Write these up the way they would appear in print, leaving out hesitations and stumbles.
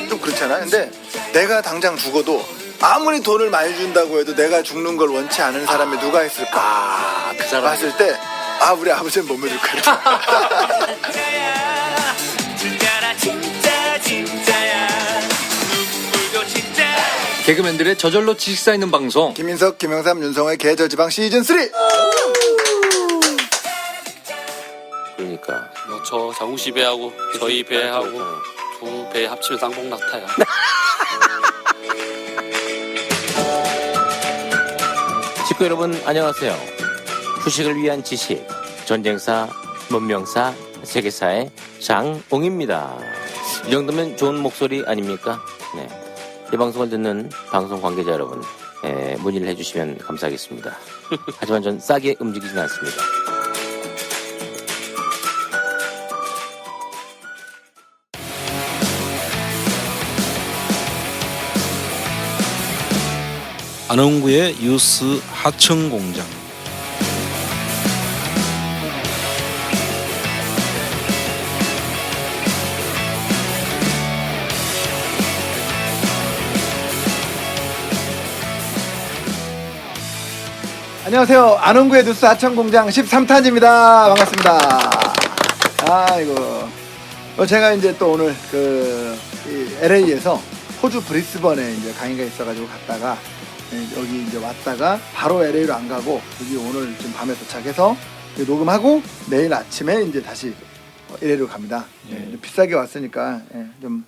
좀 그렇잖아. 근데 내가 당장 죽어도 아무리 돈을 많이 준다고 해도 내가 죽는 걸 원치 않은 사람이 누가 있을까? 그 사람 봤을 때 우리 아버지는 못 믿을 거야. 개그맨들의 저절로 지식 쌓이는 방송 김인석, 김영삼, 윤성호의 계절지방 시즌 3. 그러니까 뭐 저 장우씨 배하고 저희 배하고 두 배 합치면 쌍봉낙타야. 식구 여러분 안녕하세요. 후식을 위한 지식 전쟁사 문명사 세계사의 장옹입니다. 이 정도면 좋은 목소리 아닙니까? 네. 이 방송을 듣는 방송 관계자 여러분 문의를 해주시면 감사하겠습니다. 하지만 전 싸게 움직이진 않습니다. 안흥구의 유스 하청공장. 안녕하세요. 안흥구의 뉴스 하청공장 13탄입니다. 반갑습니다. 아이고. 제가 이제 또 오늘 LA에서 호주 브리스번에 이제 강의가 있어가지고 갔다가 여기 이제 왔다가 바로 LA로 안 가고 여기 오늘 지금 밤에 도착해서 녹음하고 내일 아침에 이제 다시 LA로 갑니다. 좀 비싸게 왔으니까 좀.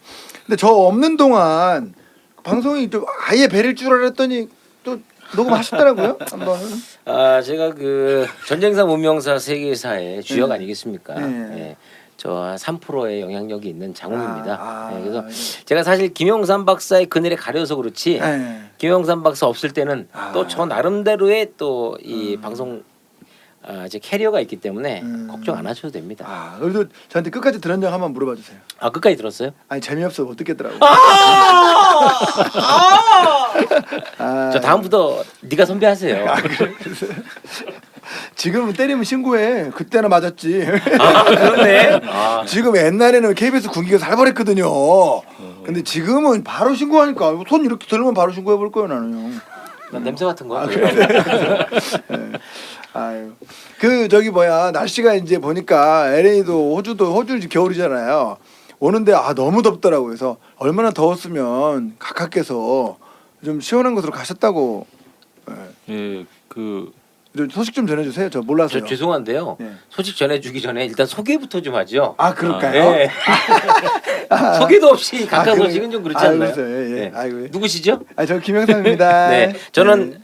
근데 저 없는 동안 방송이 좀 아예 베릴 줄 알았더니 또 녹음하셨더라고요. 한번. 제가 그 전쟁사 문명사 세계사의 주역 아니겠습니까? 네. 저 3%의 영향력이 있는 장웅입니다. 그래서 제가 사실 김영삼 박사의 그늘에 가려서 그렇지 김영삼 박사 없을 때는 또 저 나름대로의 또 이 방송 제 캐리어가 있기 때문에 걱정 안 하셔도 됩니다. 그래도 저한테 끝까지 들은 적 한번 물어봐 주세요. 끝까지 들었어요? 아니 재미없어 못 듣겠더라고요. 저 다음부터 네가 선배하세요. 지금은 때리면 신고해. 그때나 맞았지. 그렇네. 지금 옛날에는 KBS 군기가 살벌했거든요. 근데 지금은 바로 신고하니까 손 이렇게 들면 바로 신고해 볼 거예요 나는요. 냄새 같은 거. 아유. 날씨가 이제 보니까 LA도 호주 겨울이잖아요. 오는데 너무 덥더라고요. 그래서 얼마나 더웠으면 각하께서 좀 시원한 곳으로 가셨다고. 소식 좀 전해주세요. 저 몰라서요. 저 죄송한데요. 소식 전해주기 전에 일단 소개부터 좀 하죠. 그럴까요? 네. 소개도 없이 각하 소식은 좀 그렇지 않나요? 네. 누구시죠? 저 김영삼입니다. 네, 저는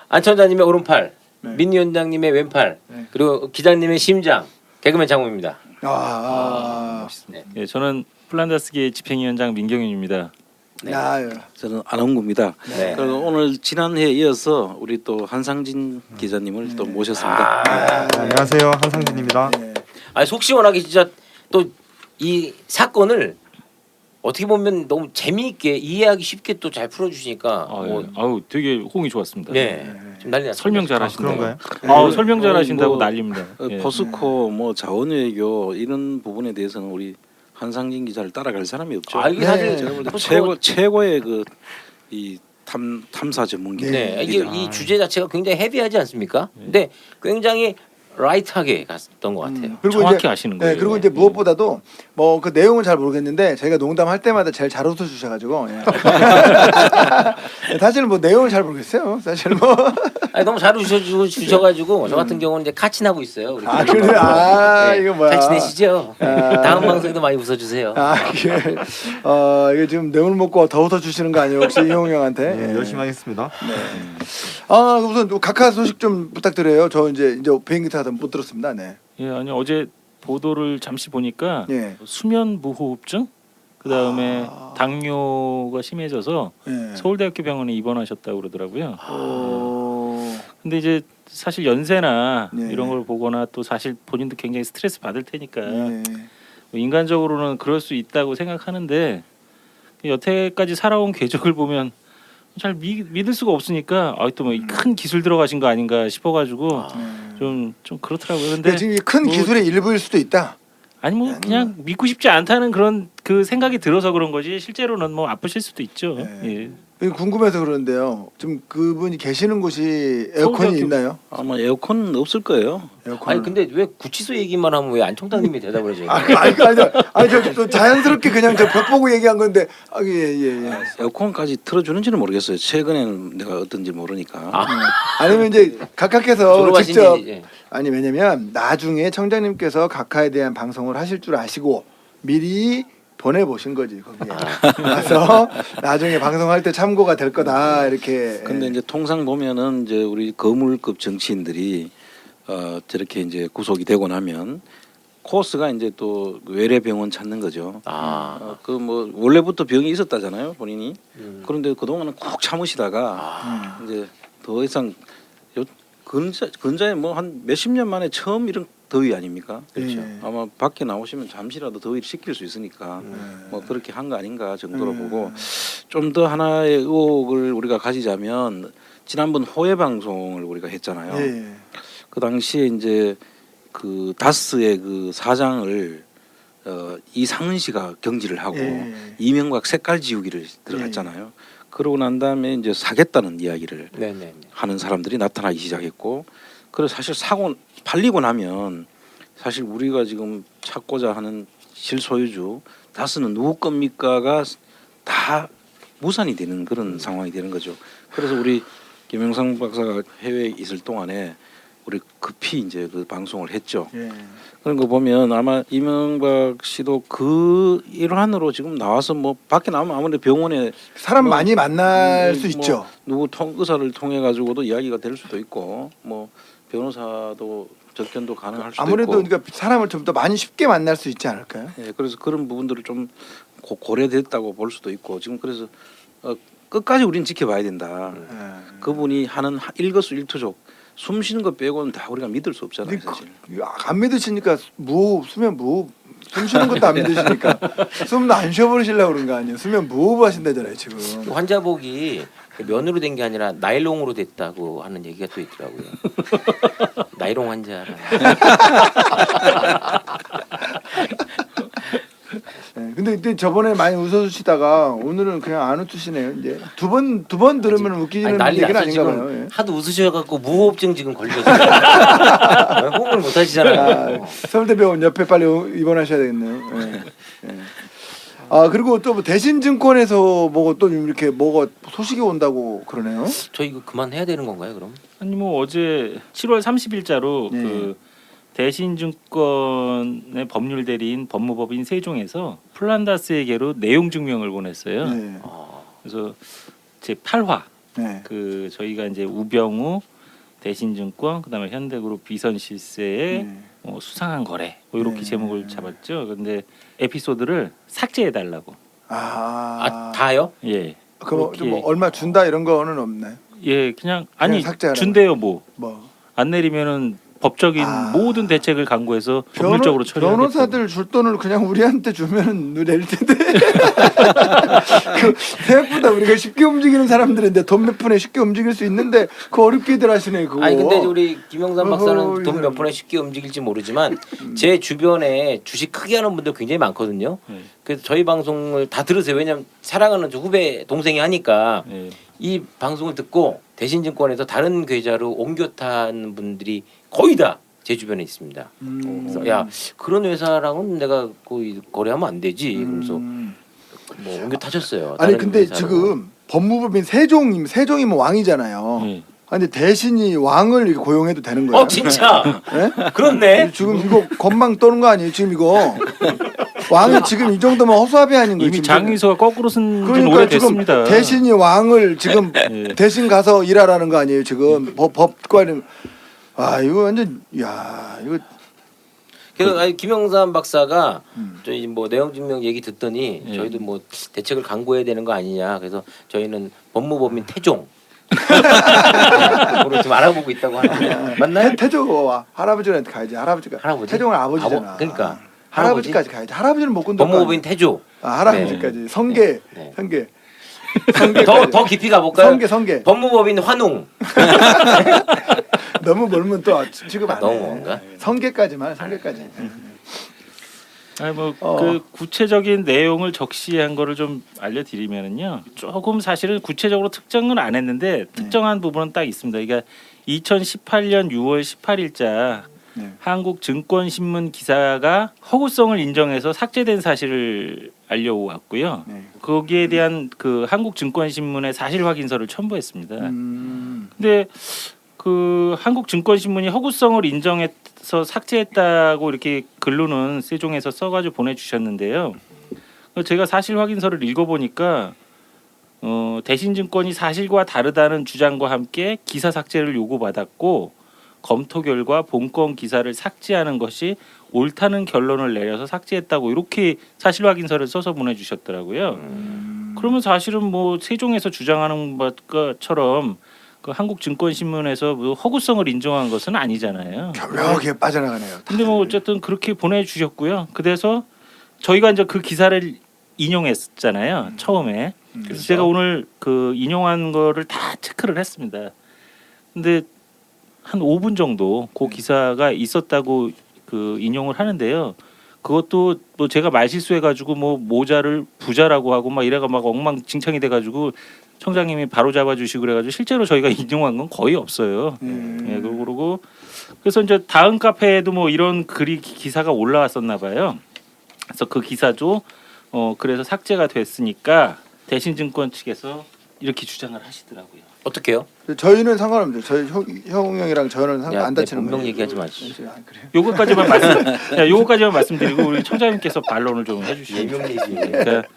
안천자님의 오른팔, 민 위원장님의 왼팔, 그리고 기자님의 심장, 개그맨 장호입니다. 네, 저는 플란다스계 집행위원장 민경윤입니다. 네. 저는 안흥구입니다. 네. 그리고 오늘 지난해에 이어서 우리 또 한상진 기자님을 또 모셨습니다. 안녕하세요, 한상진입니다. 속 시원하게 진짜 또 이 사건을 어떻게 보면 너무 재미있게 이해하기 쉽게 또 잘 풀어주시니까 되게 호응이 좋았습니다. 좀 난리 났어요. 설명 잘하신다고. 그런가요? 설명 잘하신다고 난립니다. 포스코 자원외교 이런 부분에 대해서는 우리 한상진 기자를 따라갈 사람이 없죠. 이게 사실 최고의 이 탐사 전문기. 이게 이 주제 자체가 굉장히 헤비하지 않습니까? 근데 굉장히 라이트하게 갔던 것 같아요. 그리고 정확히 아시는 거예요. 그리고 이제 무엇보다도 그 내용은 잘 모르겠는데 저희가 농담할 때마다 제일 잘 웃어주셔가지고 사실 내용은 잘 모르겠어요. 사실 너무 잘 웃어주셔가지고 저 같은 경우는 이제 카친하고 있어요. 우리 그래? 이거 뭐야? 잘 지내시죠? 다음 방송에도 많이 웃어주세요. 이게 지금 뇌물 먹고 더 웃어주시는 거 아니에요? 혹시 이용 형한테? 열심히 하겠습니다. 우선 각하 소식 좀 부탁드려요. 저 이제 비행기 타다 못 들었습니다. 아니 어제 보도를 잠시 보니까 예. 수면 무호흡증, 그 다음에 당뇨가 심해져서 서울대학교 병원에 입원하셨다고 그러더라고요. 근데 이제 사실 연세나 이런 걸 보거나 또 사실 본인도 굉장히 스트레스 받을 테니까 인간적으로는 그럴 수 있다고 생각하는데 여태까지 살아온 궤적을 보면 잘 믿을 수가 없으니까 또 뭐 큰 기술 들어가신 거 아닌가 싶어가지고 좀 그렇더라고요. 근데 근데 지금 큰 뭐- 기술의 일부일 수도 있다. 아니 뭐 그냥 믿고 싶지 않다는 그런 그 생각이 들어서 그런 거지 실제로는 뭐 아프실 수도 있죠. 네. 예. 궁금해서 그러는데요. 좀 그분이 계시는 곳이 에어컨이 서울대학교- 있나요? 아마 에어컨은 없을 거예요. 에어컨. 아니 근데 왜 구치소 얘기만 하면 왜 안청장님이 대답을 해줘요? 저 자연스럽게 그냥 저 벽 보고 얘기한 건데 예. 에어컨까지 틀어주는지는 모르겠어요. 최근에는 내가 어떤지 모르니까. 아니면 이제 각하께서 졸업하신 직접 지 이제- 아니 왜냐면 나중에 청장님께서 각하에 대한 방송을 하실 줄 아시고 미리 보내보신 거지 거기에 그래서 나중에 방송할 때 참고가 될 거다 이렇게. 근데 이제 통상 보면은 이제 우리 거물급 정치인들이 저렇게 이제 구속이 되고 나면 코스가 이제 또 외래 병원 찾는 거죠. 그 뭐 원래부터 병이 있었다잖아요 본인이. 그런데 그 동안은 꼭 참으시다가 이제 더 이상 근자에 뭐 한 몇십 년 만에 처음 이런 더위 아닙니까? 그렇죠. 아마 밖에 나오시면 잠시라도 더위를 식힐 수 있으니까 뭐 그렇게 한 거 아닌가 정도로 보고 좀 더 하나의 의혹을 우리가 가지자면 지난번 호해 방송을 우리가 했잖아요. 예. 그 당시에 이제 그 다스의 그 사장을 이상은 씨가 경질을 하고 예. 이명박 색깔 지우기를 들어갔잖아요. 그러고 난 다음에 이제 사겠다는 이야기를 네네. 하는 사람들이 나타나기 시작했고, 그래서 사실 사고 팔리고 나면 사실 우리가 지금 찾고자 하는 실소유주 다스는 누구 겁니까가 다 무산이 되는 그런 상황이 되는 거죠. 그래서 우리 김영상 박사가 해외에 있을 동안에 우리 급히 이제 그 방송을 했죠. 예. 그런 거 보면 아마 이명박 씨도 그 일환으로 지금 나와서 뭐 밖에 나오면 아무래도 병원에 사람 뭐, 많이 만날 수 뭐 있죠. 누구 의사를 통해 가지고도 이야기가 될 수도 있고 뭐 변호사도 접견도 가능할 수도 아무래도 있고. 그러니까 사람을 좀 더 많이 쉽게 만날 수 있지 않을까요? 예, 그래서 그런 부분들을 좀 고려됐다고 볼 수도 있고 지금 그래서 끝까지 우리는 지켜봐야 된다. 예. 그분이 하는 일거수일투족 숨 쉬는 거 빼고는 다 우리가 믿을 수 없잖아요, 사실. 안 믿으시니까 수면 무호흡 숨 쉬는 것도 안 믿으시니까 숨도 안 쉬어버리시려고 그런 거 아니에요? 수면 무호흡 하신다잖아요 지금. 환자복이 면으로 된 게 아니라 나일론으로 됐다고 하는 얘기가 또 있더라고요. 나일론 환자라. 네, 근데 저번에 많이 웃어주시다가 오늘은 그냥 안 웃으시네요. 이제 두 번 들으면 웃기는 난리 얘기는 났어 아닌가 지금. 봐요. 예. 하도 웃으셔갖고 무호흡증 지금 걸려서 호흡을 못 하시잖아요. 서울대병원 옆에 빨리 입원하셔야 되겠네요. 예. 예. 아 그리고 또뭐 대신증권에서 뭐가 또 이렇게 뭐가 소식이 온다고 그러네요. 저 이거 그만해야 되는 건가요 그럼? 아니 뭐 어제 7월 30일자로 네. 그 대신증권의 법률 대리인 법무법인 세종에서 플란다스에게로 내용 증명을 보냈어요. 네. 그래서 제 8화 네. 그 저희가 이제 우병우 대신증권 그다음에 현대그룹 비선실세의 네. 수상한 거래 뭐 이렇게 네. 제목을 잡았죠. 근데 에피소드를 삭제해 달라고. 아 다요? 예. 그럼 그렇게- 뭐 얼마 준다 이런 거는 없나요? 예, 그냥 아니 삭제하라고. 준대요 뭐. 뭐 안 내리면은 법적인 모든 대책을 강구해서 법률적으로 처리하겠다고. 변호사들 줄 돈을 그냥 우리한테 주면 내릴 텐데. 그 생각보다 우리가 쉽게 움직이는 사람들인데 돈 몇 푼에 쉽게 움직일 수 있는데 그 어렵게들 하시네 그거. 아니 근데 우리 김영삼 박사는 어허, 돈 몇 푼에 쉽게 움직일지 모르지만 제 주변에 주식 크게 하는 분들 굉장히 많거든요. 그래서 저희 방송을 다 들으세요. 왜냐면 사랑하는 저 후배 동생이 하니까 예. 이 방송을 듣고 대신증권에서 다른 계좌로 옮겨 타는 분들이 거의 다 제 주변에 있습니다. 그래서 야 그런 회사랑은 내가 거의 거래하면 안 되지. 그러면서 뭐 옮겨 타셨어요. 아니 다른 근데 회사로. 지금 법무법인 세종이면 왕이잖아요. 예. 아니 대신이 왕을 이렇게 고용해도 되는 거예요? 진짜 예? 그렇네. 지금 이거 건방 떠는 거 아니에요? 지금 이거 왕이 지금 이 정도면 허수아비 아닌 거예요? 이미 지금. 장의소가 거꾸로 쓴 지는 그러니까 오래됐습니다. 지금 대신이 왕을 지금 예. 대신 가서 일하라는 거 아니에요? 지금 법관은 이거 완전 이거 그래서 아니, 김영삼 박사가 저희 뭐 내용 증명 얘기 듣더니 예. 저희도 뭐 대책을 강구해야 되는 거 아니냐. 그래서 저희는 법무법인 태종 으로 좀 알아보고 있다고 하는데 맞나요? 태조 할아버지한테 가야지. 할아버지가 할아버지? 태종은 아버지잖아. 그러니까 할아버지까지 가야지. 할아버지는 못 건들 거 법무법인 태조. 할아버지까지 성계 네. 성계 더 깊이 가볼까요? 성계 법무법인 환웅. 너무 멀면 또 취급 안 해. 너무 뭔가? 성계까지만 성계까지. 아니 그 구체적인 내용을 적시한 거를 좀 알려드리면은요. 조금 사실은 구체적으로 특정은 안 했는데 특정한 부분은 딱 있습니다. 그러니까 2018년 6월 18일자 한국증권신문 기사가 허구성을 인정해서 삭제된 사실을 알려왔고요. 거기에 대한 그 한국증권신문의 사실 확인서를 첨부했습니다. 근데 그 한국증권신문이 허구성을 인정해서 삭제했다고 이렇게 글로는 세종에서 써가지고 보내주셨는데요. 제가 사실 확인서를 읽어보니까 대신증권이 사실과 다르다는 주장과 함께 기사 삭제를 요구받았고 검토 결과 본건 기사를 삭제하는 것이 옳다는 결론을 내려서 삭제했다고 이렇게 사실 확인서를 써서 보내주셨더라고요. 그러면 사실은 뭐 세종에서 주장하는 것처럼 그 한국증권신문에서 뭐 허구성을 인정한 것은 아니잖아요. 교묘하게 빠져나가네요. 근데 뭐 어쨌든 그렇게 보내주셨고요. 그래서 저희가 이제 그 기사를 인용했잖아요. 처음에. 그래서 제가 오늘 그 인용한 거를 다 체크를 했습니다. 근데 한 5분 정도 그 기사가 있었다고 그 인용을 하는데요. 그것도 뭐 제가 말실수해가지고 뭐 모자를 부자라고 하고 막 이래가 막 엉망진창이 돼가지고 청장님이 바로 잡아주시고 그래가지고 실제로 저희가 인용한 건 거의 없어요. 예, 그러고 그래서 이제 다음 카페에도 뭐 이런 글이 기사가 올라왔었나 봐요. 그래서 그 기사도 그래서 삭제가 됐으니까 대신증권 측에서 이렇게 주장을 하시더라고요. 어떻게요? 저희는 상관없죠. 저희 형 형이랑 저는 안 다치는 본명 거예요. 얘기하지 마시죠. 아, 그래요? 요거까지만 말씀드리고 우리 청장님께서 반론을 좀 해주시죠. 예명 얘기. 그러니까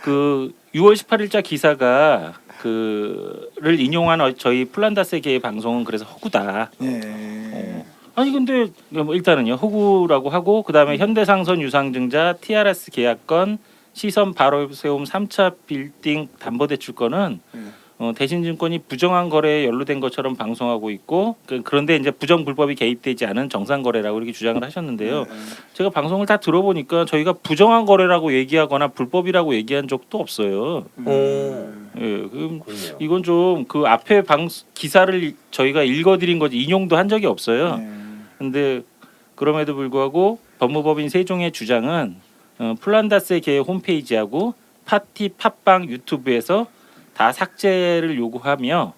그 6월 18일자 기사가 그를 인용한 저희 플란다스계의 방송은 그래서 허구다. 아니 근데 뭐 일단은요 허구라고 하고 그 다음에 현대상선 유상증자 TRS 계약건 시선 바로 세움 3차 빌딩 담보대출건은 대신증권이 부정한 거래에 연루된 것처럼 방송하고 있고 그런데 이제 부정 불법이 개입되지 않은 정상 거래라고 이렇게 주장을 하셨는데요. 제가 방송을 다 들어보니까 저희가 부정한 거래라고 얘기하거나 불법이라고 얘기한 적도 없어요. 예, 그럼 이건 좀 그 앞에 기사를 저희가 읽어드린 거지 인용도 한 적이 없어요. 근데 그럼에도 불구하고 법무법인 세종의 주장은 플란다스의 개 홈페이지하고 파티 팟빵 유튜브에서 다 삭제를 요구하며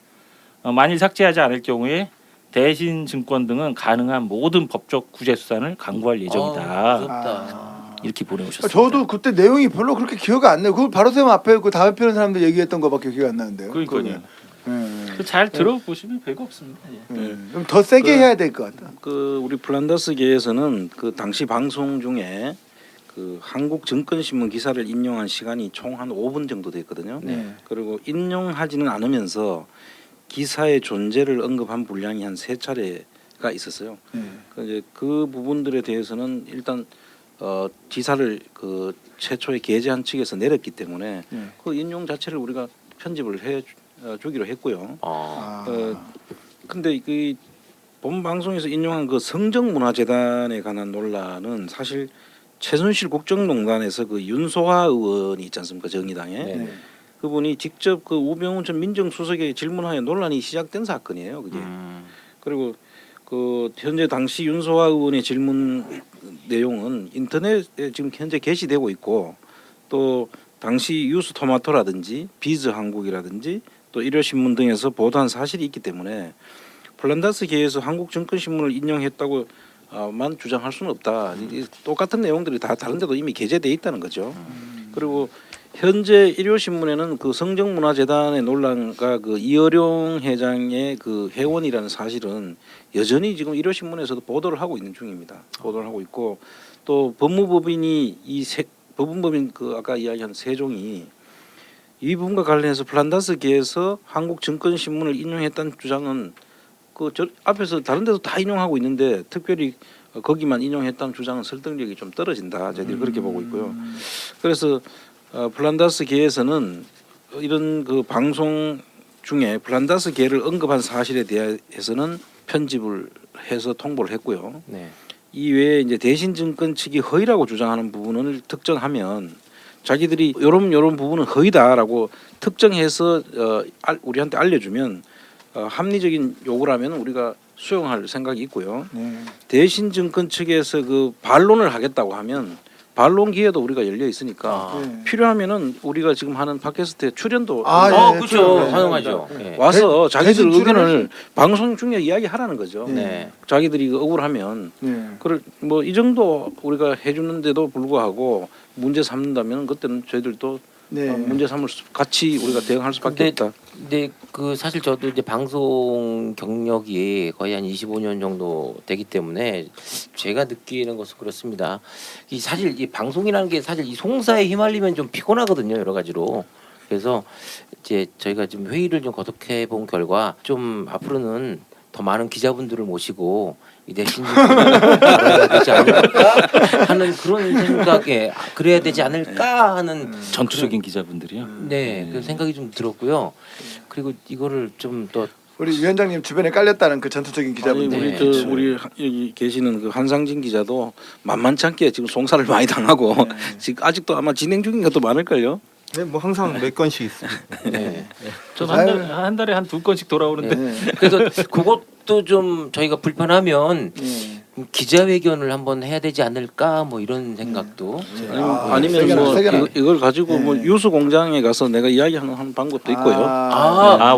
만일 삭제하지 않을 경우에 대신증권 등은 가능한 모든 법적 구제 수단을 강구할 예정이다. 무섭다. 이렇게 보내오셨습니다. 저도 그때 내용이 별로 그렇게 기억이 안 나요. 그걸 바로 세움 앞에 그 다음에 피는 사람들 얘기했던 거밖에 기억이 안 나는데요. 그러니까요. 잘 들어보시면 별거 없습니다. 좀 더 세게 해야 될 것 같다. 그 우리 플란다스계에서는 그 당시 방송 중에 그 한국증권신문 기사를 인용한 시간이 총 한 5분 정도 됐거든요. 그리고 인용하지는 않으면서 기사의 존재를 언급한 분량이 한 3차례가 있었어요. 이제 그 부분들에 대해서는 일단 기사를 그 최초에 게재한 측에서 내렸기 때문에 그 인용 자체를 우리가 편집을 해 주기로 했고요. 근데 그 본 방송에서 인용한 그 성정문화재단에 관한 논란은 사실 최순실 국정농단에서 그 윤소화 의원이 있지 않습니까? 정의당에 그분이 직접 그 우병우 전 민정수석에게 질문하여 논란이 시작된 사건이에요. 그게 그리고 그 현재 당시 윤소화 의원의 질문 내용은 인터넷에 지금 현재 게시되고 있고 또 당시 유스토마토라든지 비즈한국이라든지 또 일요신문 등에서 보도한 사실이 있기 때문에 플란다스계에서 한국증권신문을 인용했다고 만 주장할 수는 없다. 똑같은 내용들이 다 다른 데도 이미 게재돼 있다는 거죠. 그리고 현재 일요신문에는 그 성정문화재단의 논란과 그 이어룡 회장의 그 회원이라는 사실은 여전히 지금 일요신문에서도 보도를 하고 있는 중입니다. 보도를 하고 있고 또 법무법인이 법무법인 그 아까 이야기한 세종이 이 부분과 관련해서 플란다스계에서 한국증권신문을 인용했다는 주장은 그 저 앞에서 다른 데도 다 인용하고 있는데 특별히 거기만 인용했다는 주장은 설득력이 좀 떨어진다. 저희들이 그렇게 보고 있고요. 그래서 플란다스계에서는 이런 그 방송 중에 플란다스계를 언급한 사실에 대해서는 편집을 해서 통보를 했고요. 이 외에 이제 대신증권 측이 허위라고 주장하는 부분을 특정하면 자기들이 요런 부분은 허위다라고 특정해서 우리한테 알려주면 합리적인 요구라면 우리가 수용할 생각이 있고요. 네. 대신증권 측에서 그 반론을 하겠다고 하면 반론 기회도 우리가 열려 있으니까 네. 필요하면은 우리가 지금 하는 팟캐스트에 출연도 아, 한번 예, 그렇죠. 네. 환영하죠. 예. 와서 자기들 대신 의견을 방송 중에 이야기하라는 거죠. 네. 자기들이 이거 억울하면 네. 그걸 뭐 이 정도 우리가 해주는데도 불구하고 문제 삼는다면 그때는 저희들도 네. 문제 삼을 같이 우리가 대응할 수밖에 없다. 근데 그 사실 저도 이제 방송 경력이 거의 한 25년 정도 되기 때문에 제가 느끼는 것은 그렇습니다. 이 사실 이 방송이라는 게 사실 이 송사에 휘말리면 좀 피곤하거든요, 여러 가지로. 그래서 이제 저희가 지금 회의를 좀 거듭해 본 결과 좀 앞으로는 더 많은 기자분들을 모시고 이 대신 그래야 되지 않을까 하는 그런 생각에 그래야 되지 않을까 하는 전투적인 기자분들이요. 네, 그 생각이 좀 들었고요. 그리고 이거를 좀 더 우리 위원장님 주변에 깔렸다는 그 전투적인 아니, 기자분들. 우리 네. 저 우리 여기 계시는 그 한상진 기자도 만만치 않게 지금 송사를 많이 당하고 지금 아직도 아마 진행 중인 것도 많을걸요. 네, 뭐 항상 몇 건씩 있습니다. 네. 한 달에 한 2건씩 돌아오는데 네. 그래서 그것도 좀 저희가 불편하면 네. 기자회견을 한번 해야 되지 않을까 뭐 이런 생각도 아니면 세게 뭐 세게 이걸 가지고 뭐 네. 유수 공장에 가서 내가 이야기하는 방법도 있고요.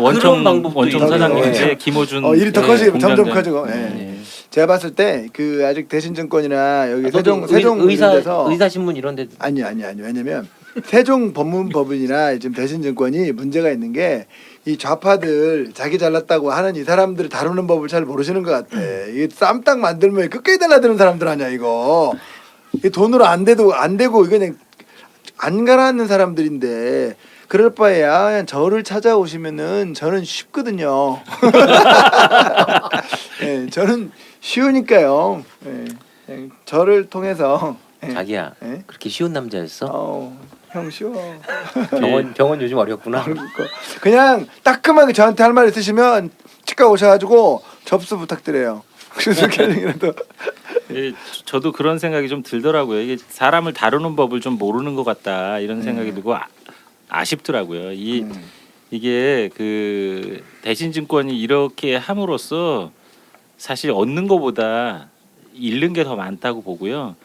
원청 그런 방법도 원청 있네요. 사장님인데 네. 김호준 일이 더 네, 커지고 점점 공장장. 커지고. 예. 제가 봤을 때 그 아직 대신증권이나 여기 세종 의사 이런 데서 의사신문 이런 데 아니 왜냐면 세종 법무법인이나 지금 대신증권이 문제가 있는 게 이 좌파들 자기 잘났다고 하는 이 사람들을 다루는 법을 잘 모르시는 것 같아. 이게 쌈딱 만들면 끝까지 달라드는 사람들 아니야 이거. 이 돈으로 안 되고 이거 그냥 안 가라앉는 사람들인데 그럴 바에야 그냥 저를 찾아오시면은 저는 쉽거든요. 예, 저는 쉬우니까요. 예, 그냥 저를 통해서 예. 자기야 예? 그렇게 쉬운 남자였어? 형 쉬워. 병원 요즘 어렵구나. 그냥 따끔하게 저한테 할 말 있으시면 치과 오셔가지고 접수 부탁드려요. 그래서 걔네라도 예, 저도 그런 생각이 좀 들더라고요. 이게 사람을 다루는 법을 좀 모르는 것 같다 이런 생각이 들고 아쉽더라고요. 이게 그 대신증권이 이렇게 함으로써 사실 얻는 것보다 잃는 게 더 많다고 보고요.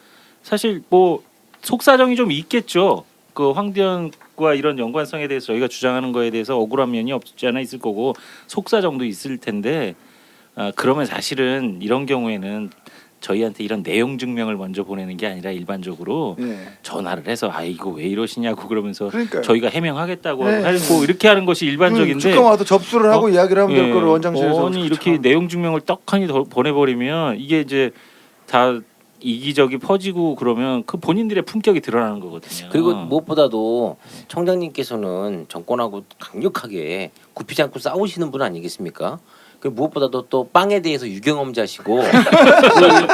사실 뭐 속사정이 좀 있겠죠. 그 황대현과 이런 연관성에 대해서 저희가 주장하는 거에 대해서 억울한 면이 없지 않아 있을 거고 속사정도 있을 텐데 그러면 사실은 이런 경우에는 저희한테 이런 내용 증명을 먼저 보내는 게 아니라 일반적으로 전화를 해서 이거 왜 이러시냐고 그러면서 그러니까요. 저희가 해명하겠다고 네. 하고 이렇게 하는 것이 일반적인데 축가 와서 접수를 하고 이야기를 하면 될 거를 원장실에서 아니 이렇게 내용 증명을 떡하니 보내버리면 이게 이제 다 이기적이 퍼지고 그러면 그 본인들의 품격이 드러나는 거거든요. 그리고 무엇보다도 청장님께서는 정권하고 강력하게 굽히지 않고 싸우시는 분 아니겠습니까? 그 무엇보다도 또 빵에 대해서 유경험자시고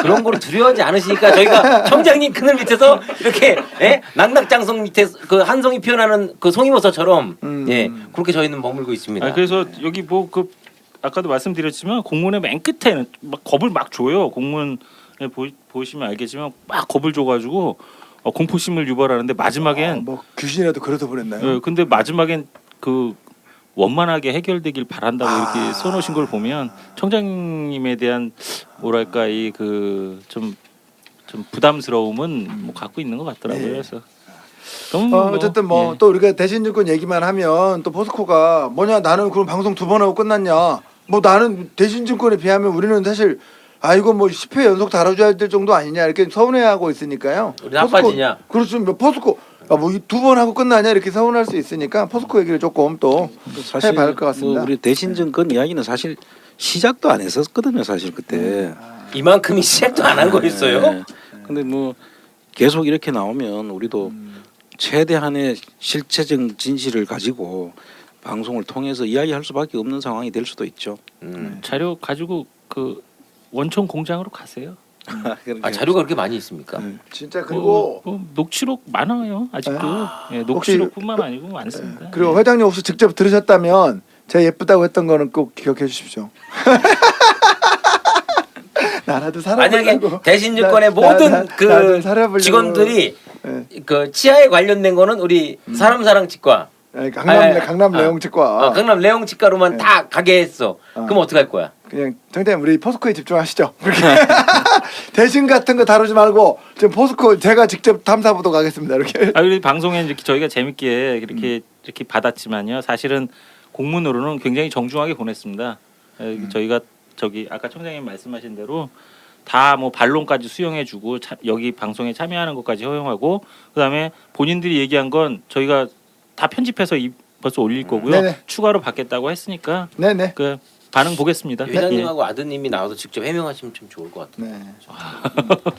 그런 거를 두려워하지 않으시니까 저희가 청장님 그늘 밑에서 이렇게 낙낙장성 밑에 그 한 송이 피어나는 그 송이버섯처럼 예 그렇게 저희는 머물고 있습니다. 그래서 여기 뭐 그 아까도 말씀드렸지만 공문의 맨 끝에는 막 겁을 막 줘요. 공문 보시면 알겠지만 막 겁을 줘가지고 공포심을 유발하는데 마지막엔 뭐 귀신이라도 그래서 보냈나요? 근데 마지막엔 그 원만하게 해결되길 바란다고 이렇게 써놓으신 걸 보면 청장님에 대한 뭐랄까 이 그 좀 부담스러움은 뭐 갖고 있는 것 같더라고요. 네. 그래서 어쨌든 뭐 또 우리가 대신증권 얘기만 하면 또 포스코가 뭐냐 나는 그럼 방송 2번 하고 끝났냐 뭐 나는 대신증권에 비하면 우리는 사실 이거 뭐 10회 연속 다뤄줘야 될 정도 아니냐 이렇게 서운해하고 있으니까요. 우리 나빠지냐? 그렇죠. 뭐 포스코 뭐 2번 하고 끝나냐 이렇게 서운할 수 있으니까 포스코 얘기를 조금 또 사실 해봐야 할 것 같습니다. 뭐 우리 대신증권 이야기는 사실 시작도 안 했었거든요. 사실 그때. 이만큼이 시작도 안 한 거였어요. 네. 근데 뭐 계속 이렇게 나오면 우리도 최대한의 실체적 진실을 가지고 방송을 통해서 이야기할 수밖에 없는 상황이 될 수도 있죠. 자료 가지고 그 원청 공장으로 가세요. 자료가 그렇게 많이 있습니까? 진짜 그리고 녹취록 많아요. 아직도 녹취록뿐만 아니고 많습니다. 그리고 회장님 혹시 직접 들으셨다면 제가 예쁘다고 했던 거는 꼭 기억해 주십시오. 나라도 살아보려고. 만약에 대신증권의 모든 그 직원들이 그 치아에 관련된 거는 우리 사람사랑 치과 강남 레옹 치과. 강남 레옹 치과로만 네. 다 가게 했어. 그럼 어떻게 할 거야? 그냥 정장님 우리 포스코에 집중하시죠. 그렇게 대신 같은 거 다루지 말고 지금 포스코 제가 직접 탐사보도 가겠습니다. 이렇게. 그리고 방송에 이렇게 저희가 재밌게 이렇게 받았지만요. 사실은 공문으로는 굉장히 정중하게 보냈습니다. 저희가 아까 청장님 말씀하신 대로 다 뭐 반론까지 수용해주고 여기 방송에 참여하는 것까지 허용하고 그다음에 본인들이 얘기한 건 저희가 다 편집해서 벌써 올릴 거고요. 네네. 추가로 받겠다고 했으니까 네네. 그 반응 보겠습니다. 회장님하고 아드님이 나와서 직접 해명하시면 좀 좋을 것 같아요.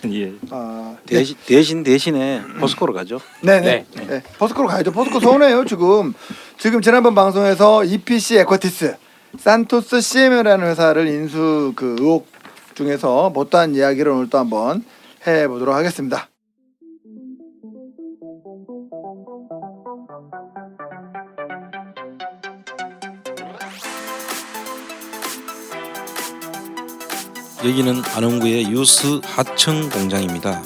네. 예. 대신에 포스코로 가죠. 네네. 네. 포스코로 가야죠. 포스코 서운해요 지금. 지난번 방송에서 EPC 에쿼티스, 산토스 CM이라는 회사를 인수 그 의혹 중에서 못다한 이야기를 오늘 또 한번 해보도록 하겠습니다. 여기는 안원구의 유스 하청 공장입니다.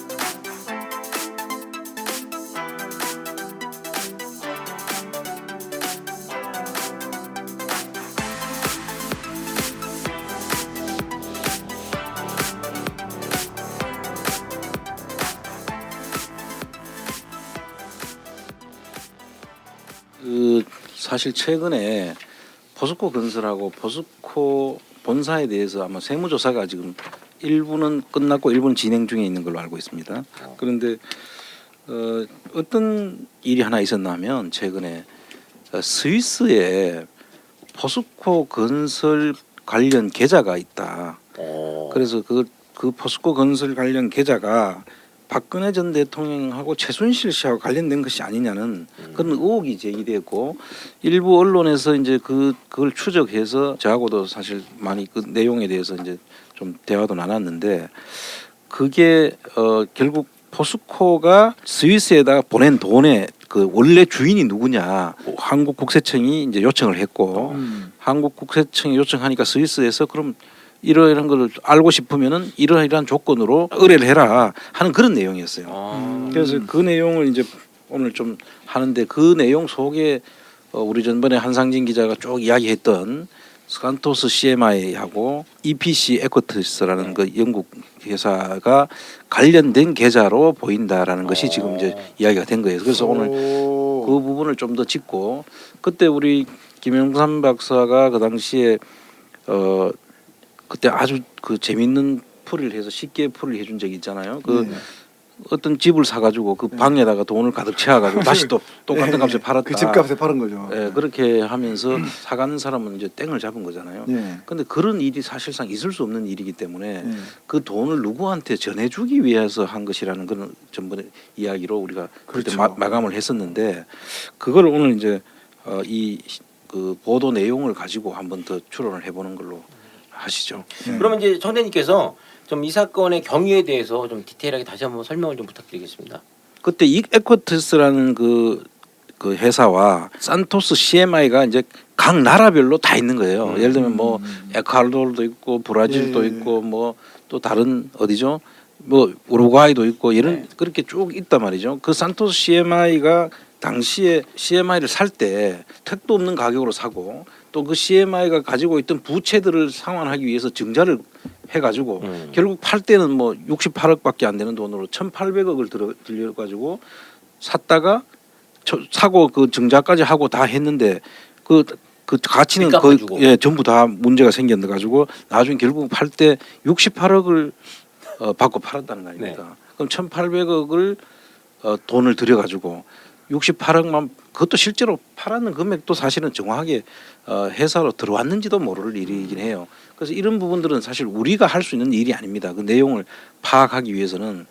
사실 최근에 포스코 건설하고 포스코 본사에 대해서 아마 세무조사가 지금 일부는 끝났고 일부는 진행 중에 있는 걸로 알고 있습니다. 그런데 어떤 일이 하나 있었나 하면 최근에 스위스에 포스코 건설 관련 계좌가 있다. 그래서 그 포스코 건설 관련 계좌가 박근혜 전 대통령하고 최순실 씨하고 관련된 것이 아니냐는 그런 의혹이 제기됐고 일부 언론에서 이제 그걸 추적해서 저하고도 사실 많이 그 내용에 대해서 이제 좀 대화도 나눴는데 그게 결국 포스코가 스위스에다가 보낸 돈의 그 원래 주인이 누구냐 한국 국세청이 이제 요청을 했고 한국 국세청이 요청하니까 스위스에서 그럼 이러이러한 걸 알고 싶으면은 이러이러한 조건으로 의뢰를 해라 하는 그런 내용이었어요. 그래서 그 내용을 이제 오늘 좀 하는데 그 내용 속에 우리 전번에 한상진 기자가 쭉 이야기했던 산토스 CMI하고 EPC 에쿼티스라는 그 영국 회사가 관련된 계좌로 보인다라는 것이 지금 이제 이야기가 된 거예요. 그래서 오늘 그 부분을 좀 더 짚고 그때 우리 김영삼 박사가 그 당시에 그때 아주 그 재밌는 풀이를 해서 쉽게 풀이를 해준 적이 있잖아요. 어떤 집을 사가지고 그 방에다가 돈을 가득 채워가지고 다시 또 똑같은 값에 팔았다. 그 집값에 팔은 거죠. 그렇게 하면서 사가는 사람은 이제 땡을 잡은 거잖아요. 그런데 그런 일이 사실상 있을 수 없는 일이기 때문에 그 돈을 누구한테 전해주기 위해서 한 것이라는 그런 전번에 이야기로 우리가 그때 마감을 했었는데 그걸 오늘 이제 이 그 보도 내용을 가지고 한번 더 추론을 해보는 걸로 하시죠. 그러면 이제 청대님께서 좀 이 사건의 경위에 대해서 좀 디테일하게 다시 한번 설명을 좀 부탁드리겠습니다. 그때 이 에쿼티스라는 그 회사와 산토스 CMI가 이제 각 나라별로 다 있는 거예요. 예를 들면 뭐 에콰도르도 있고 브라질도 있고 뭐 또 다른 어디죠? 뭐 우루과이도 있고 이런 그렇게 쭉 있단 말이죠. 그 산토스 CMI가 당시에 CMI를 살 때 택도 없는 가격으로 사고 또 그 CMI가 가지고 있던 부채들을 상환하기 위해서 증자를 해가지고 결국 팔 때는 뭐 68억밖에 안 되는 돈으로 1,800억을 들려가지고 샀다가 사고 그 증자까지 하고 다 했는데 그 가치는 거의 전부 다 문제가 생겨가지고 나중에 결국 팔 때 68억을 받고 팔았다는 거 아닙니까? 그럼 1,800억을 돈을 들여가지고 68억만 그것도 실제로 팔았는 금액도 사실은 정확하게 회사로 들어왔는지도 모를 일이긴 해요. 그래서 이런 부분들은 사실 우리가 할 수 있는 일이 아닙니다. 그 내용을 파악하기 위해서는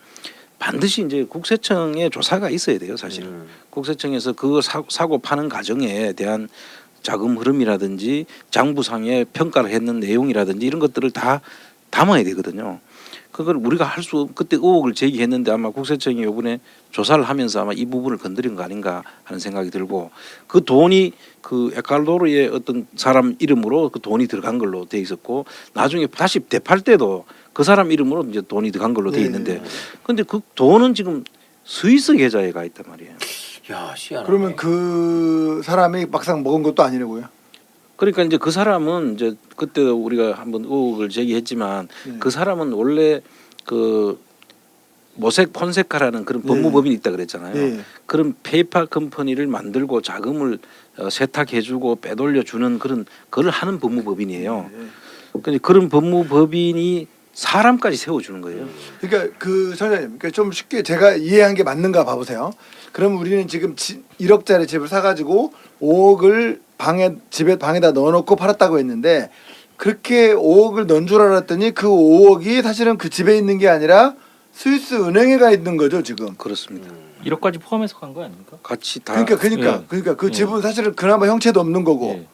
반드시 이제 국세청의 조사가 있어야 돼요. 사실은 국세청에서 그거 사고 파는 과정에 대한 자금 흐름이라든지 장부상의 평가를 했는 내용이라든지 이런 것들을 다 담아야 되거든요. 그걸 우리가 할 수 그때 의혹을 제기했는데 아마 국세청이 이번에 조사를 하면서 아마 이 부분을 건드린 거 아닌가 하는 생각이 들고 그 돈이 그 에콰도르의 어떤 사람 이름으로 그 돈이 들어간 걸로 돼 있었고 나중에 다시 되팔 때도 그 사람 이름으로 이제 돈이 들어간 걸로 돼 있는데 근데 그 돈은 지금 스위스 계좌에 가 있단 말이에요. 야, 희한하네. 그러면 그 사람이 막상 먹은 것도 아니라고요? 그러니까 이제 그 사람은 이제 그때 우리가 한번 의혹을 제기했지만 네. 그 사람은 원래 그 모색 폰세카라는 그런 네. 법무법인이 있다 그랬잖아요. 네. 그런 페이팔 컴퍼니를 만들고 자금을 세탁해주고 빼돌려주는 그런 그걸 하는 법무법인이에요. 근데 그런 법무법인이 사람까지 세워주는 거예요. 그러니까 그 선생님, 그러니까 좀 쉽게 제가 이해한 게 맞는가 봐보세요. 그럼 우리는 지금 1억짜리 집을 사가지고 5억을 방에다 넣어놓고 팔았다고 했는데 그렇게 5억을 넣은 줄 알았더니 그 5억이 사실은 그 집에 있는 게 아니라 스위스 은행에 가 있는 거죠 지금. 그렇습니다. 1억까지 포함해서 간 거 아닙니까? 같이 다 그러니까 그 집은 사실은 그나마 형체도 없는 거고. 예.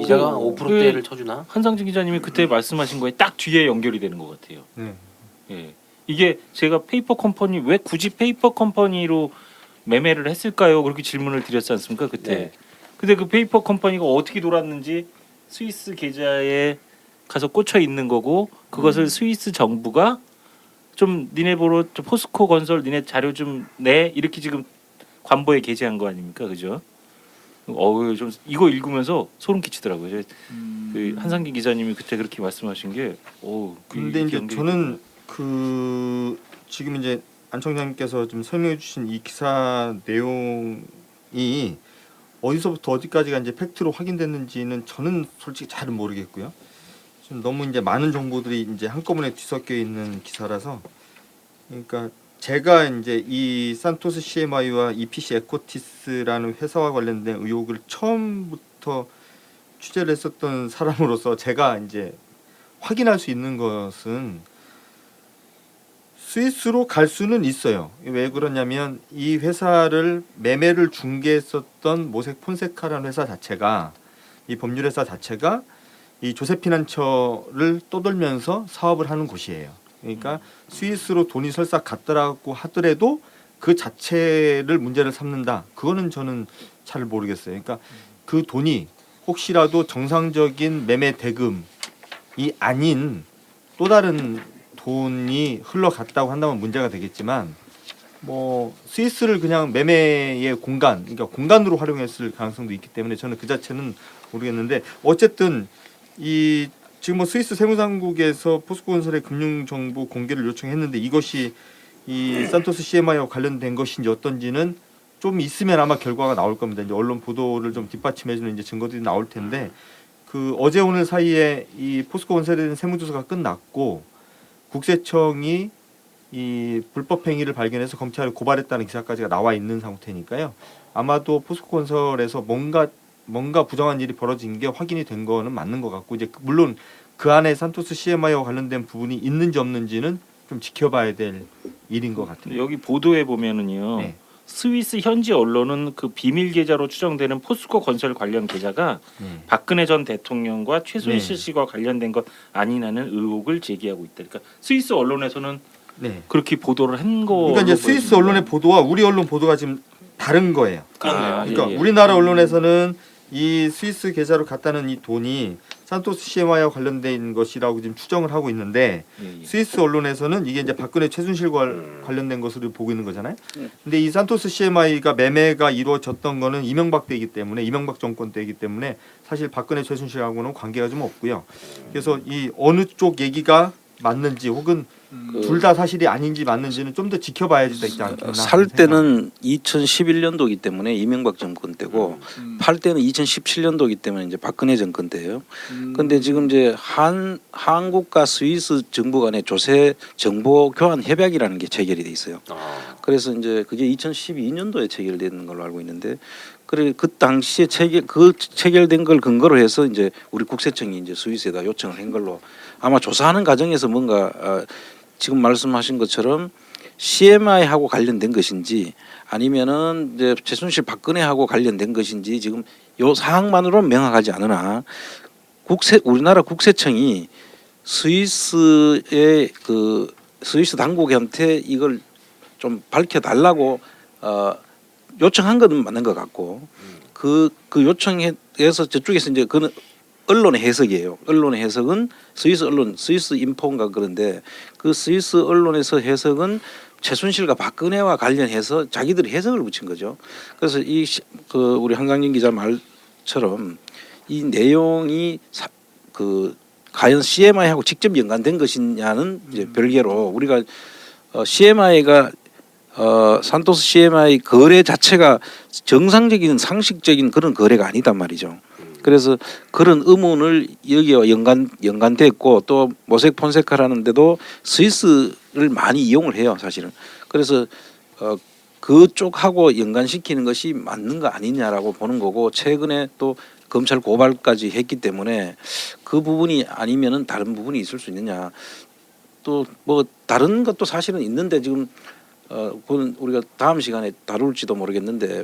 이자가 5%대를 쳐주나? 한상진 기자님이 그때 말씀하신 거에 딱 뒤에 연결이 되는 것 같아요. 네. 예. 이게 제가 페이퍼 컴퍼니 왜 굳이 페이퍼 컴퍼니로 매매를 했을까요? 그렇게 질문을 드렸지 않습니까 그때. 네. 근데 그 페이퍼 컴퍼니가 어떻게 돌았는지 스위스 계좌에 가서 꽂혀 있는 거고 그것을 스위스 정부가 좀 니네 보러 좀 포스코 건설 니네 자료 좀 내 이렇게 지금 관보에 게재한 거 아닙니까 그죠? 좀 이거 읽으면서 소름 끼치더라고요. 그 한상기 기자님이 그때 그렇게 말씀하신 게 근데 이제 저는 그 지금 이제 안 청장님께서 좀 설명해 주신 이 기사 내용이 어디서부터 어디까지가 이제 팩트로 확인됐는지는 저는 솔직히 잘은 모르겠고요. 좀 너무 이제 많은 정보들이 이제 한꺼번에 뒤섞여 있는 기사라서 그러니까 제가 이제 이 산토스 CMI와 EPC 에코티스라는 회사와 관련된 의혹을 처음부터 취재를 했었던 사람으로서 제가 이제 확인할 수 있는 것은 스위스로 갈 수는 있어요. 왜 그러냐면 이 회사를 매매를 중개했었던 모색 폰세카라는 회사 자체가 이 법률회사 자체가 이 조세피난처를 떠돌면서 사업을 하는 곳이에요. 그러니까 스위스로 돈이 설사 갔더라고 하더라도 그 자체를 문제를 삼는다. 그거는 저는 잘 모르겠어요. 그러니까 그 돈이 혹시라도 정상적인 매매 대금이 아닌 또 다른 돈이 흘러갔다고 한다면 문제가 되겠지만 뭐 스위스를 그냥 매매의 공간, 그러니까 공간으로 활용했을 가능성도 있기 때문에 저는 그 자체는 모르겠는데 어쨌든 이 지금 뭐 스위스 세무당국에서 포스코 건설의 금융 정보 공개를 요청했는데 이것이 이 산토스 CMI와 관련된 것인지 어떤지는 좀 있으면 아마 결과가 나올 겁니다. 이제 언론 보도를 좀 뒷받침해주는 이제 증거들이 나올 텐데 그 어제 오늘 사이에 이 포스코 건설에 대한 세무조사가 끝났고 국세청이 이 불법 행위를 발견해서 검찰에 고발했다는 기사까지가 나와 있는 상태니까요. 아마도 포스코 건설에서 뭔가 부정한 일이 벌어진 게 확인이 된 거는 맞는 것 같고 이제 물론 그 안에 산토스 CMI와 관련된 부분이 있는지 없는지는 좀 지켜봐야 될 일인 것 같아요. 여기 보도에 보면은요. 네. 스위스 현지 언론은 그 비밀 계좌로 추정되는 포스코 건설 관련 계좌가 박근혜 전 대통령과 최순실 씨와 관련된 것 아니냐는 의혹을 제기하고 있다. 그러니까 스위스 언론에서는 그렇게 보도를 한 거. 그러니까 이제 스위스 언론의 보도와 우리 언론 보도가 지금 다른 거예요. 그러니까 우리나라 언론에서는 이 스위스 계좌로 갔다는 이 돈이 산토스 CMI와 관련된 것이라고 지금 추정을 하고 있는데 스위스 언론에서는 이게 이제 박근혜 최순실과 관련된 것으로 보고 있는 거잖아요. 근데 이 산토스 CMI가 매매가 이루어졌던 거는 이명박 때이기 때문에 이명박 정권 때이기 때문에 사실 박근혜 최순실하고는 관계가 좀 없고요. 그래서 이 어느 쪽 얘기가 맞는지 혹은 둘 다 사실이 아닌지 맞는지는 좀 더 지켜봐야 되지 않겠나. 살 때는 2011년도이기 때문에 이명박 정권 때고 팔 때는 2017년도이기 때문에 이제 박근혜 정권 때예요. 그런데 지금 이제 한국과 스위스 정부 간의 조세 정보 교환 협약이라는 게 체결이 돼 있어요. 그래서 이제 그게 2012년도에 체결된 걸로 알고 있는데 그래 그 당시에 체결된 걸 근거로 해서 이제 우리 국세청이 이제 스위스에다 요청을 한 걸로 아마 조사하는 과정에서 뭔가 지금 말씀하신 것처럼 CMI하고 관련된 것인지 아니면은 이제 최순실 박근혜하고 관련된 것인지 지금 요 사항만으로는 명확하지 않으나 우리나라 국세청이 스위스의 그 스위스 당국한테 이걸 좀 밝혀달라고 요청한 것은 맞는 것 같고 그 요청에서 저쪽에서 이제 그는 언론의 해석이에요. 언론의 해석은 스위스 언론, 스위스 인포인가 그런데 그 스위스 언론에서 해석은 최순실과 박근혜와 관련해서 자기들이 해석을 붙인 거죠. 그래서 그 우리 한강진 기자 말처럼 이 내용이 과연 CMI하고 직접 연관된 것이냐는 이제 별개로 우리가 CMI가 산토스 CMI 거래 자체가 정상적인 상식적인 그런 거래가 아니단 말이죠. 그래서 그런 의문을 여기와 연관됐고 또 모색 폰세카라는데도 스위스를 많이 이용을 해요, 사실은. 그래서 그쪽하고 연관시키는 것이 맞는 거 아니냐라고 보는 거고 최근에 또 검찰 고발까지 했기 때문에 그 부분이 아니면은 다른 부분이 있을 수 있느냐. 또 뭐 다른 것도 사실은 있는데 지금 그건 우리가 다음 시간에 다룰지도 모르겠는데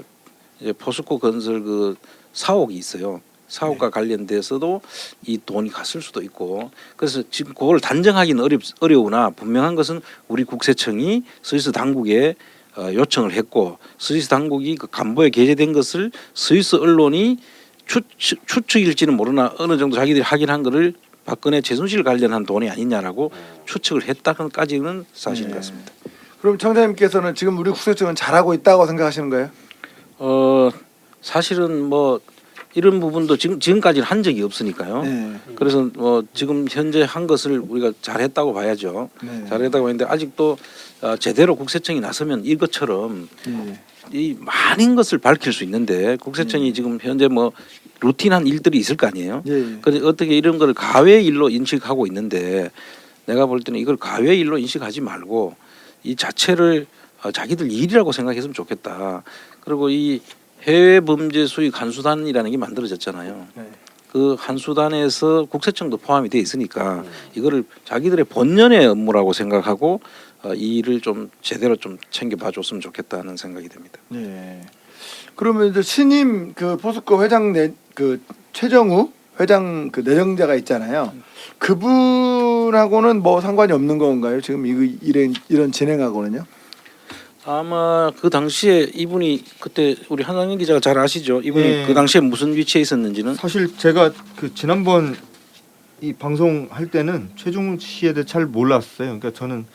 이제 포스코 건설 그 사옥이 있어요. 사옥과 관련돼서도 이 돈이 갔을 수도 있고 그래서 지금 그걸 단정하기는 어려우나 분명한 것은 우리 국세청이 스위스 당국에 요청을 했고 스위스 당국이 그 간보에 게재된 것을 스위스 언론이 추측일지는 모르나 어느 정도 자기들이 확인한 거를 박근혜 최순실 관련한 돈이 아니냐라고 추측을 했다까지는 사실인 것 같습니다. 그럼 청장님께서는 지금 우리 국세청은 잘하고 있다고 생각하시는 거예요? 사실은 뭐 이런 부분도 지금까지는 한 적이 없으니까요. 그래서 뭐 지금 현재 한 것을 우리가 잘했다고 봐야죠. 잘했다고 했는데 아직도 제대로 국세청이 나서면 이것처럼 이 많은 것을 밝힐 수 있는데 국세청이 지금 현재 뭐 루틴한 일들이 있을 거 아니에요. 그래서 어떻게 이런 걸 가외 일로 인식하고 있는데 내가 볼 때는 이걸 가외 일로 인식하지 말고 이 자체를 자기들 일이라고 생각했으면 좋겠다. 그리고 이 해외 범죄 수익 한수단이라는 게 만들어졌잖아요. 그 한수단에서 국세청도 포함이 돼 있으니까 이거를 자기들의 본연의 업무라고 생각하고 이 일을 좀 제대로 좀 챙겨봐 줬으면 좋겠다는 생각이 듭니다. 네. 그러면 이제 신임 그 포스코 회장 그 최정우 회장 그 내정자가 있잖아요. 그분하고는 뭐 상관이 없는 건가요? 지금 이런 진행하고는요? 아마 그 당시에 이분이 그때 우리 한강인 기자가 잘 아시죠? 이분이 그 당시에 무슨 위치에 있었는지는 사실 제가 그 지난번 이 방송 할 때는 최종훈 씨에 대해 잘 몰랐어요. 그러니까 저는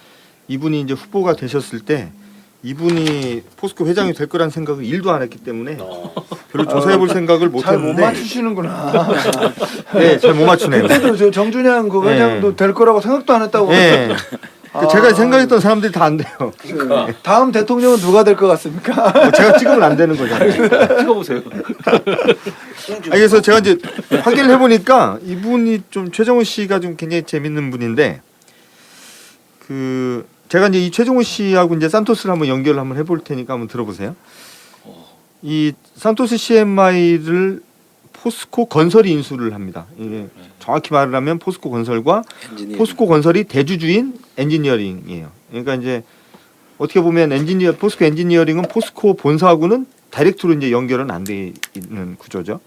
이분이 이제 후보가 되셨을 때 이분이 포스코 회장이 될 거란 생각을 1도 안 했기 때문에 별로 조사해볼 생각을 못 잘 못 했는데 맞추시는구나. 네, 잘 못 맞추네요. 그때도 저 정준영 그 회장도 될 거라고 생각도 안 했다고. 네. 제가 생각했던 사람들이 다 안 돼요. 네. 다음 대통령은 누가 될 것 같습니까? 제가 찍으면 안 되는 거잖아요. 찍어보세요. 그래서 제가 이제 확인을 해보니까 이분이 좀 최정훈 씨가 좀 굉장히 재밌는 분인데 그 제가 이제 이 최정훈 씨하고 이제 산토스를 한번 연결을 한번 해볼 테니까 한번 들어보세요. 이 산토스 CMI를 포스코 건설이 인수를 합니다. 이게 정확히 말을 하면 포스코 건설과 포스코 건설이 대주주인 엔지니어링이에요. 그러니까 이제 어떻게 보면 포스코 엔지니어링은 포스코 본사하고는 다이렉트로 이제 연결은 안 돼 있는 구조죠.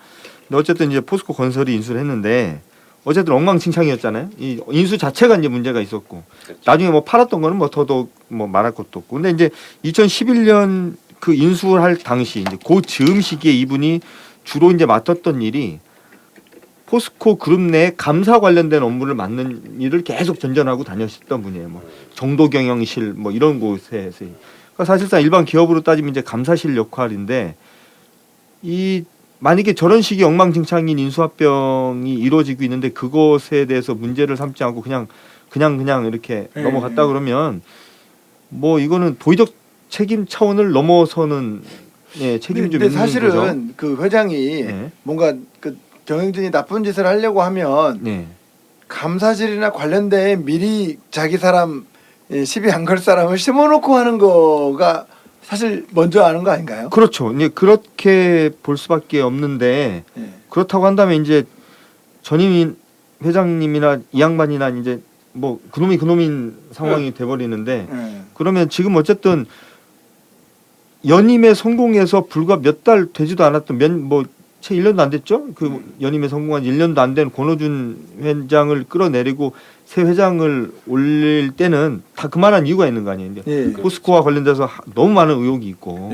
근데 어쨌든 이제 포스코 건설이 인수를 했는데 어쨌든 엉망진창이었잖아요. 이 인수 자체가 이제 문제가 있었고 나중에 뭐 팔았던 거는 뭐 더더욱 뭐 말할 것도 없고. 근데 이제 2011년 그 인수할 당시 이제 그 즈음 시기에 이분이 주로 이제 맡았던 일이 포스코 그룹 내 감사 관련된 업무를 맡는 일을 계속 전전하고 다녔던 분이에요. 뭐 정도경영실 뭐 이런 곳에서 그러니까 사실상 일반 기업으로 따지면 이제 감사실 역할인데 이 만약에 저런 식의 엉망진창인 인수합병이 이루어지고 있는데 그것에 대해서 문제를 삼지 않고 그냥 이렇게 넘어갔다 그러면 뭐 이거는 도의적 책임 차원을 넘어서는 책임이 좀 있는 거죠. 사실은 그 회장이 뭔가 그 경영진이 나쁜 짓을 하려고 하면 감사실이나 관련된 미리 자기 사람 시비 안 걸 사람을 심어놓고 하는 거가 사실 먼저 아는 거 아닌가요? 그렇죠. 이제 그렇게 볼 수밖에 없는데 그렇다고 한다면 이제 전임 회장님이나 이 양반이나 이제 뭐 그놈인 상황이 돼버리는데 그러면 지금 어쨌든 연임에 성공해서 불과 몇 달 되지도 않았던 채 1년도 안 됐죠? 그 연임에 성공한 1년도 안 된 권오준 회장을 끌어내리고 새 회장을 올릴 때는 다 그만한 이유가 있는 거 아니에요. 포스코와 관련돼서 너무 많은 의혹이 있고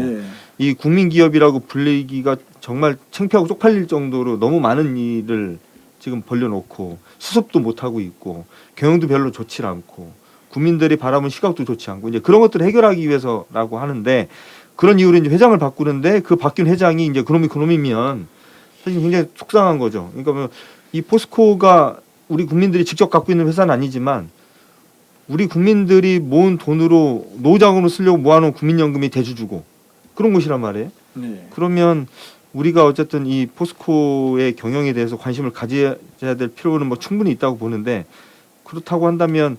이 국민기업이라고 불리기가 정말 창피하고 쪽팔릴 정도로 너무 많은 일을 지금 벌려놓고 수습도 못 하고 있고 경영도 별로 좋지 않고 국민들이 바라본 시각도 좋지 않고 이제 그런 것들을 해결하기 위해서라고 하는데 그런 이유로 이제 회장을 바꾸는데 그 바뀐 회장이 이제 그놈이면 사실 굉장히 속상한 거죠. 그러니까 뭐 이 포스코가 우리 국민들이 직접 갖고 있는 회사는 아니지만 우리 국민들이 모은 돈으로 노후자금으로 쓰려고 모아놓은 국민연금이 대주주고 그런 곳이란 말이에요. 네. 그러면 우리가 어쨌든 이 포스코의 경영에 대해서 관심을 가져야 될 필요는 뭐 충분히 있다고 보는데 그렇다고 한다면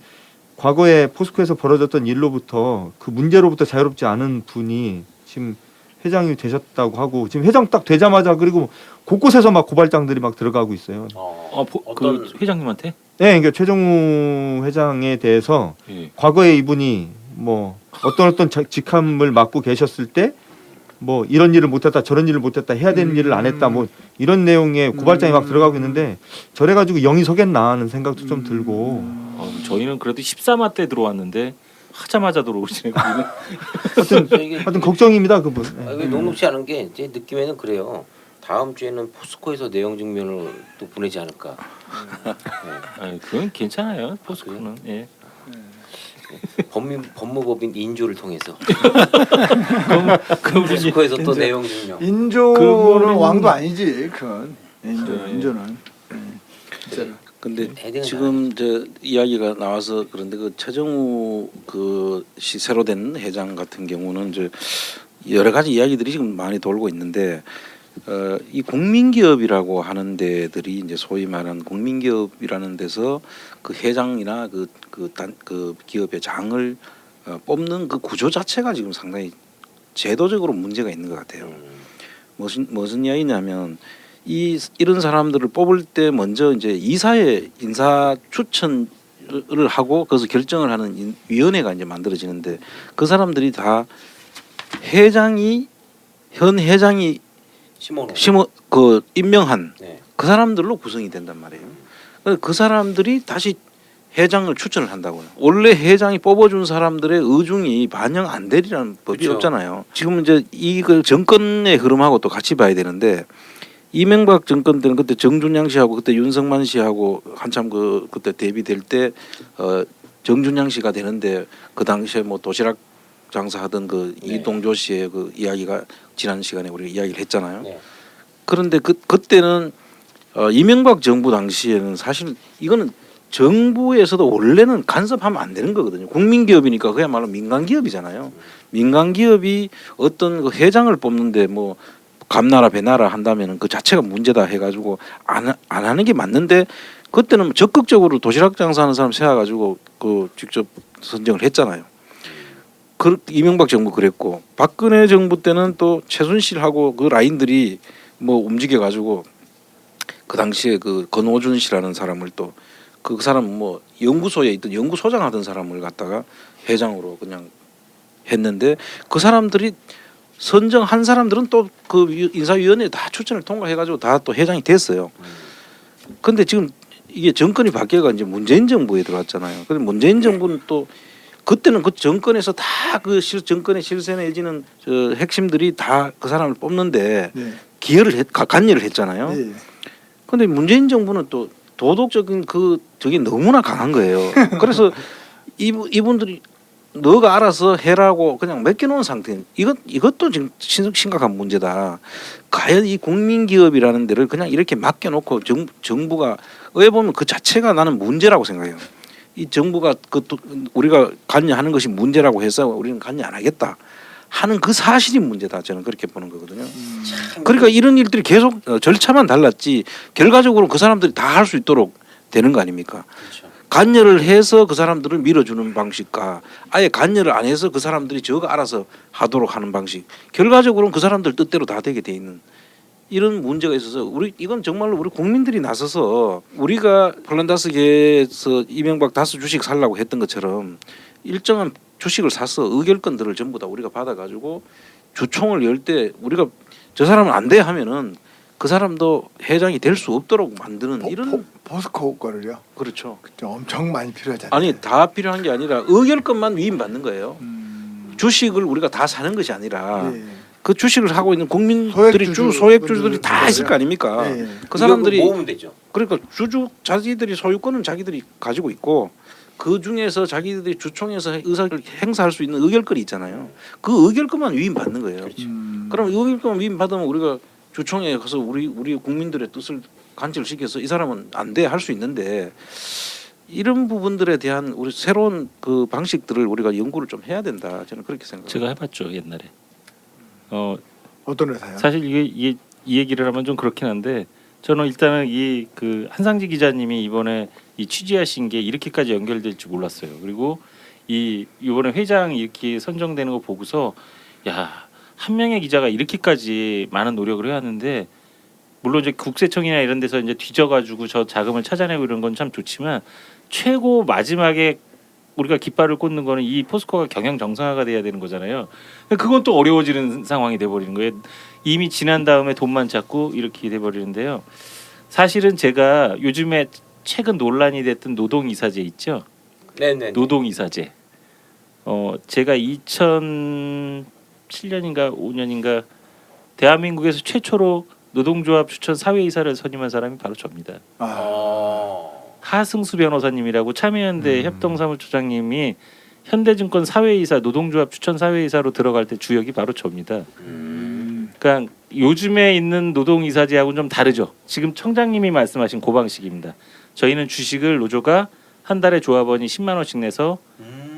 과거에 포스코에서 벌어졌던 일로부터 그 문제로부터 자유롭지 않은 분이 지금 회장이 되셨다고 하고 지금 회장 딱 되자마자 그리고 곳곳에서 막 고발장들이 막 들어가고 있어요. 그 회장님한테? 네, 그러니까 최정우 회장에 대해서 예. 과거에 이분이 뭐 어떤 직함을 맡고 계셨을 때 뭐 이런 일을 못했다 저런 일을 못했다 해야 되는 일을 안 했다 뭐 이런 내용의 고발장이 막 들어가고 있는데 저래가지고 영이 서겠나 하는 생각도 좀 들고 저희는 그래도 13화 때 들어왔는데 하자마자 들어오시네요. 하여튼 걱정입니다 그분. 이게 녹록지 않은 게 제 느낌에는 그래요. 다음 주에는 포스코에서 내용 증명을 또 보내지 않을까. 아니, 그건 괜찮아요. 포스코는. 예. 법무법인 인조를 통해서 그분이 포스코에서 또 내용 증명. 인조는 그거는 왕도 아니지. 그건 인조는. 진짜로. 근데 대등은 지금 저 이야기가 나와서 그런데 그 최정우 그 새로 된 회장 같은 경우는 이제 여러 가지 이야기들이 지금 많이 돌고 있는데 이 국민기업이라고 하는 데들이 이제 소위 말하는 국민기업이라는 데서 그 회장이나 그 기업의 장을 뽑는 그 구조 자체가 지금 상당히 제도적으로 문제가 있는 것 같아요. 무슨 이야기냐면 이런 사람들을 뽑을 때 먼저 이제 이사회 인사 추천을 하고 거기서 결정을 하는 위원회가 이제 만들어지는데 그 사람들이 다 현 회장이 임명한 네. 그 사람들로 구성이 된단 말이에요. 그 사람들이 다시 회장을 추천을 한다고요. 원래 회장이 뽑아준 사람들의 의중이 반영 안 되리라는 법이 그렇죠. 없잖아요. 지금 이제 이걸 정권의 흐름하고 또 같이 봐야 되는데 이명박 정권 때는 그때 정준양 씨하고 그때 윤석만 씨하고 한참 그때 대비될 때 정준양 씨가 되는데 그 당시에 뭐 도시락 장사하던 그 네. 이동조 씨의 그 이야기가 지난 시간에 우리가 이야기를 했잖아요. 네. 그런데 그때는 이명박 정부 당시에는 사실 이거는 정부에서도 원래는 간섭하면 안 되는 거거든요. 국민기업이니까 그야말로 민간기업이잖아요. 민간기업이 어떤 그 회장을 뽑는데 뭐 감나라 배나라 한다면은 그 자체가 문제다 해가지고 안 하는 게 맞는데 그때는 적극적으로 도시락 장사하는 사람 세워가지고 그 직접 선정을 했잖아요. 이명박 정부 그랬고 박근혜 정부 때는 또 최순실하고 그 라인들이 뭐 움직여가지고 그 당시에 그 건호준 씨라는 사람을 또 그 사람 뭐 연구소에 있던 연구소장 하던 사람을 갖다가 회장으로 그냥 했는데 그 사람들이 선정한 사람들은 또 그 인사위원회에 다 추천을 통과해가지고 다 또 회장이 됐어요. 근데 지금 이게 정권이 바뀌어가 이제 문재인 정부에 들어왔잖아요. 근데 문재인 정부는 또 그때는 그 정권에서 다 그 정권의 실세 내지는 저 핵심들이 다 그 사람을 뽑는데 네. 관여를 했잖아요. 네. 근데 문재인 정부는 또 도덕적인 저게 너무나 강한 거예요. 그래서 이분들이 너가 알아서 해라고 그냥 맡겨놓은 상태. 이것도 지금 심각한 문제다. 과연 이 국민기업이라는 데를 그냥 이렇게 맡겨놓고 정부가 왜 보면 그 자체가 나는 문제라고 생각해요. 이 정부가 우리가 관여하는 것이 문제라고 해서 우리는 관여 안 하겠다 하는 그 사실이 문제다. 저는 그렇게 보는 거거든요. 그러니까 이런 일들이 계속 절차만 달랐지 결과적으로 그 사람들이 다 할 수 있도록 되는 거 아닙니까? 그렇죠. 관여를 해서 그 사람들을 밀어주는 방식과 아예 관여를 안 해서 그 사람들이 저거 알아서 하도록 하는 방식. 결과적으로는 그 사람들 뜻대로 다 되게 돼 있는 이런 문제가 있어서 이건 정말로 우리 국민들이 나서서 우리가 폴란다스계에서 이명박 다스 주식 살라고 했던 것처럼 일정한 주식을 사서 의결권들을 전부 다 우리가 받아가지고 주총을 열 때 우리가 저 사람은 안 돼 하면은 그 사람도 회장이 될 수 없도록 만드는 이런 포스코 거를요. 그렇죠. 엄청 많이 필요하잖아요. 아니 다 필요한 게 아니라 의결권만 위임받는 거예요. 주식을 우리가 다 사는 것이 아니라 네. 그 주식을 하고 있는 국민들이 소액주주들이 다 있을 거 아닙니까? 예, 예. 그 사람들이 모으면 되죠. 그러니까 자기들이 소유권은 자기들이 가지고 있고 그 중에서 자기들이 주총에서 의사를 행사할 수 있는 의결권이 있잖아요. 그 의결권만 위임받는 거예요. 그럼 의결권만 위임받으면 우리가 주총에 가서 우리 국민들의 뜻을 간절시켜서 이 사람은 안 돼 할 수 있는데 이런 부분들에 대한 우리 새로운 그 방식들을 우리가 연구를 좀 해야 된다. 저는 그렇게 생각합니다. 제가 해봤죠 옛날에. 어떤 회사요? 사실 이 얘기를 하면 좀 그렇긴 한데 저는 일단은 이 그 한상지 기자님이 이번에 이 취재하신 게 이렇게까지 연결될 줄 몰랐어요. 그리고 이번에 회장 이렇게 선정되는 거 보고서 야, 한 명의 기자가 이렇게까지 많은 노력을 해왔는데 물론 이제 국세청이나 이런 데서 이제 뒤져가지고 저 자금을 찾아내고 이런 건 참 좋지만 최고 마지막에 우리가 깃발을 꽂는 거는 이 포스코가 경영 정상화가 돼야 되는 거잖아요. 그건 또 어려워지는 상황이 돼버리는 거예요. 이미 지난 다음에 돈만 찾고 이렇게 돼버리는데요. 사실은 제가 요즘에 최근 논란이 됐던 노동이사제 있죠. 네네. 노동이사제. 제가 2007년인가 5년인가 대한민국에서 최초로 노동조합 추천 사회이사를 선임한 사람이 바로 저입니다. 하승수 변호사님이라고 참여연대 협동사무처장님이 현대증권 사회이사 노동조합 추천 사회이사로 들어갈 때 주역이 바로 저입니다. 그러니까 요즘에 있는 노동이사제하고는 좀 다르죠. 지금 청장님이 말씀하신 그 방식입니다. 저희는 주식을 노조가 한 달에 조합원이 10만 원씩 내서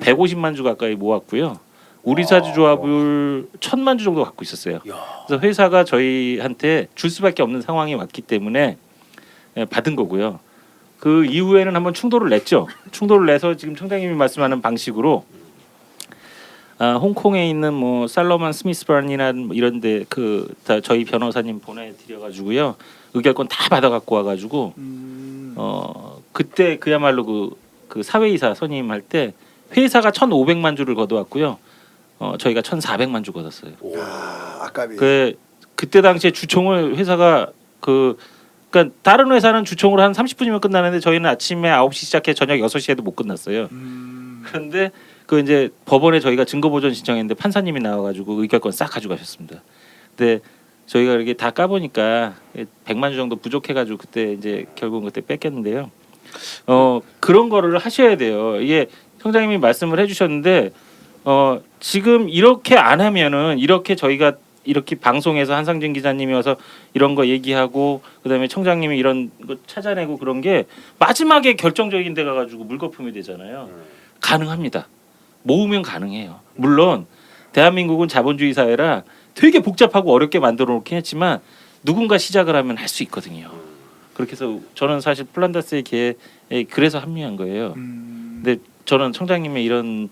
150만 주 가까이 모았고요. 우리 사주 조합을 1,000만 주 정도 갖고 있었어요. 그래서 회사가 저희한테 줄 수밖에 없는 상황이 왔기 때문에 받은 거고요. 그 이후에는 한번 충돌을 냈죠. 충돌을 내서 지금 청장님이 말씀하는 방식으로 홍콩에 있는 뭐 살로만 스미스번이나 이런데 그 다 저희 변호사님 보내드려 가지고요 의결권 다 받아 갖고 와가지고 그때 그야말로 그 사회이사 선임할 때 회사가 1,500만 주를 걷어왔고요. 저희가 1,400만 주 걷었어요. 아깝이. 그때 당시에 주총을 회사가 그러니까 다른 회사는 주총으로 한 30분이면 끝나는데 저희는 아침에 9시 시작해 저녁 6시에도 못 끝났어요. 그런데 그 이제 법원에 저희가 증거 보전 신청했는데 판사님이 나와가지고 의결권 싹 가져가셨습니다. 근데 저희가 이렇게 다 까보니까 100만 주 정도 부족해가지고 그때 이제 결국은 그때 뺏겼는데요. 그런 거를 하셔야 돼요. 이게 청장님이 말씀을 해주셨는데 지금 이렇게 안 하면은 이렇게 저희가 이렇게 방송에서 한상진 기자님이 와서 이런 거 얘기하고 그다음에 청장님이 이런 거 찾아내고 그런 게 마지막에 결정적인 데 가가지고 물거품이 되잖아요. 가능합니다. 모으면 가능해요. 물론 대한민국은 자본주의 사회라 되게 복잡하고 어렵게 만들어 놓긴 했지만 누군가 시작을 하면 할 수 있거든요. 그렇게 해서 저는 사실 플란다스의 기회에 그래서 합류한 거예요. 근데 저는 청장님의 이런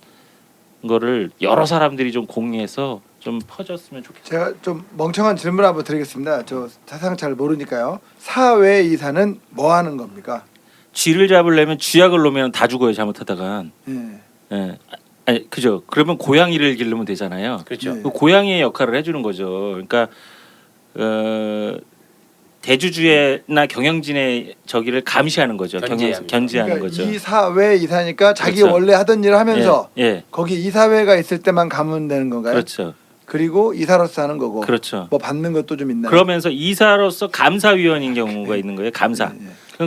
거를 여러 사람들이 좀 공유해서 좀 퍼졌으면 좋겠어요. 제가 좀 멍청한 질문 한번 드리겠습니다. 저 사상 잘 모르니까요. 사회이사는 뭐 하는 겁니까? 쥐를 잡으려면 쥐약을 놓으면 다 죽어요. 잘못하다간. 예. 아니 그죠. 그러면 고양이를 기르면 되잖아요. 그렇죠. 그 고양이의 역할을 해주는 거죠. 그러니까 대주주나 경영진의 저기를 감시하는 거죠. 견제하는 그러니까 거죠. 이 사회이사니까 자기 그렇죠. 원래 하던 일을 하면서 예. 거기 이사회가 있을 때만 가면 되는 건가요? 그렇죠. 그리고 이사로서 하는 거고. 그렇죠. 뭐 받는 것도 좀 있나요? 그러면서 이사로서 감사위원인 경우가 있는 거예요. 감사.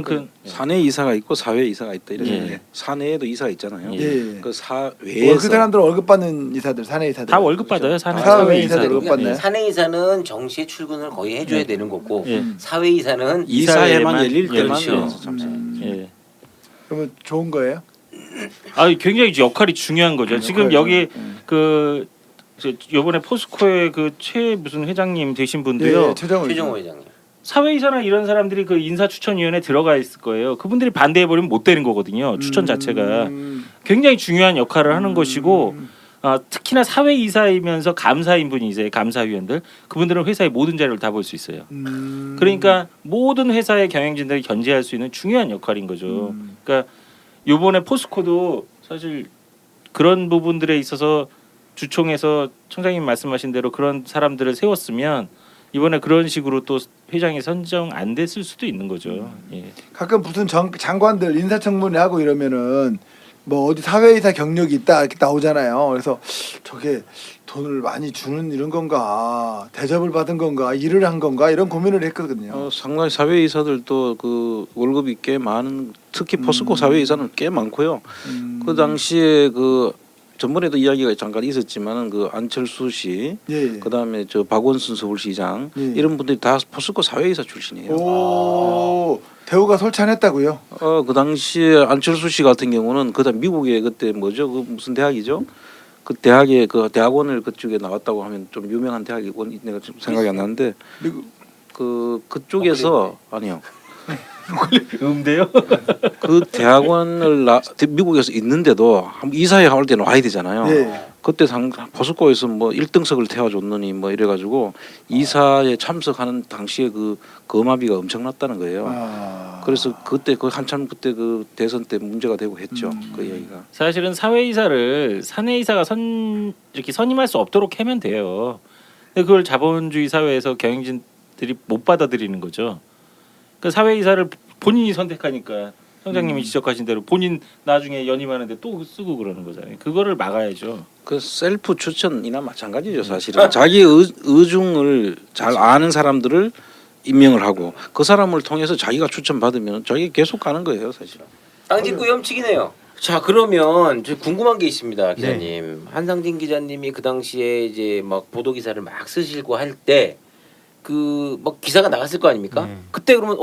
그 사내 이사가 있고 사회 이사가 있다 이렇게. 예. 사내에도 이사가 있잖아요. 예. 그 사회에서 그 사람들 월급 받는 이사들, 사내 이사들. 다 월급 받아요. 사내 사회이사들 월급 받나요? 사내이사는 정시에 출근을 거의 해줘야 되는 거고 예. 사회이사는 이사회만 열릴 때만 그렇죠. 참석. 그러면 좋은 거예요? 굉장히 역할이 중요한 거죠. 지금 여기 요번에 포스코의 그 최 무슨 회장님 되신 분도요. 예, 최정호 회장님. 사회이사나 이런 사람들이 그 인사추천위원회에 들어가 있을 거예요. 그분들이 반대해버리면 못 되는 거거든요. 추천 자체가 굉장히 중요한 역할을 하는 것이고 특히나 사회이사이면서 감사인 분이 있어요. 감사위원들. 그분들은 회사의 모든 자료를 다 볼 수 있어요. 그러니까 모든 회사의 경영진들이 견제할 수 있는 중요한 역할인 거죠. 그러니까 요번에 포스코도 사실 그런 부분들에 있어서 주총에서 청장님 말씀하신 대로 그런 사람들을 세웠으면 이번에 그런 식으로 또 회장이 선정 안 됐을 수도 있는 거죠. 예. 가끔 무슨 장관들 인사청문회 하고 이러면은 뭐 어디 사회이사 경력이 있다 이렇게 나오잖아요. 그래서 저게 돈을 많이 주는 이런 건가, 대접을 받은 건가, 일을 한 건가 이런 고민을 했거든요. 상당히 사회이사들도 그 월급이 꽤 많은, 특히 포스코 사회이사는 꽤 많고요. 그 당시에 그 전번에도 이야기가 잠깐 있었지만은 그 안철수 씨, 예. 그다음에 저 박원순 서울시장 예. 이런 분들이 다 포스코 사회이사 출신이에요. 오, 대우가 솔찬했다고요? 그 당시에 안철수 씨 같은 경우는 그다음 미국에 그때 뭐죠? 그 무슨 대학이죠? 그 대학에 그 대학원을 그쪽에 나왔다고 하면 좀 유명한 대학이 내가 지금 생각이 안 나는데 그쪽에서 아니요. 음대요? 그 대학원을 미국에서 있는데도 이사회 할 때는 와야 되잖아요. 네. 그때 포스코에서 뭐 1등석을 태워줬느니 뭐 이래가지고 이사에 참석하는 당시에 그 거마비가 엄청났다는 거예요. 그래서 그때 그 한참 그때 그 대선 때 문제가 되고 했죠. 그 얘기가. 사실은 사회이사를 사내이사가 이렇게 선임할 수 없도록 하면 돼요. 근데 그걸 자본주의 사회에서 경영진들이 못 받아들이는 거죠. 그 사회이사를 본인이 선택하니까 성장님이 지적하신 대로 본인 나중에 연임하는데 또 쓰고 그러는 거잖아요. 그거를 막아야죠. 그 셀프 추천이나 마찬가지죠. 사실은 자기 의중을 잘 아는 사람들을 임명을 하고 그 사람을 통해서 자기가 추천받으면 자기 계속 가는 거예요, 사실. 땅짓구 염치기네요. 자, 그러면 저 궁금한 게 있습니다, 기자님. 한상진 기자님이 그 당시에 이제 막 보도 기사를 막 쓰시고 할 때 그 막 기사가 나갔을 거 아닙니까? 그때 그러면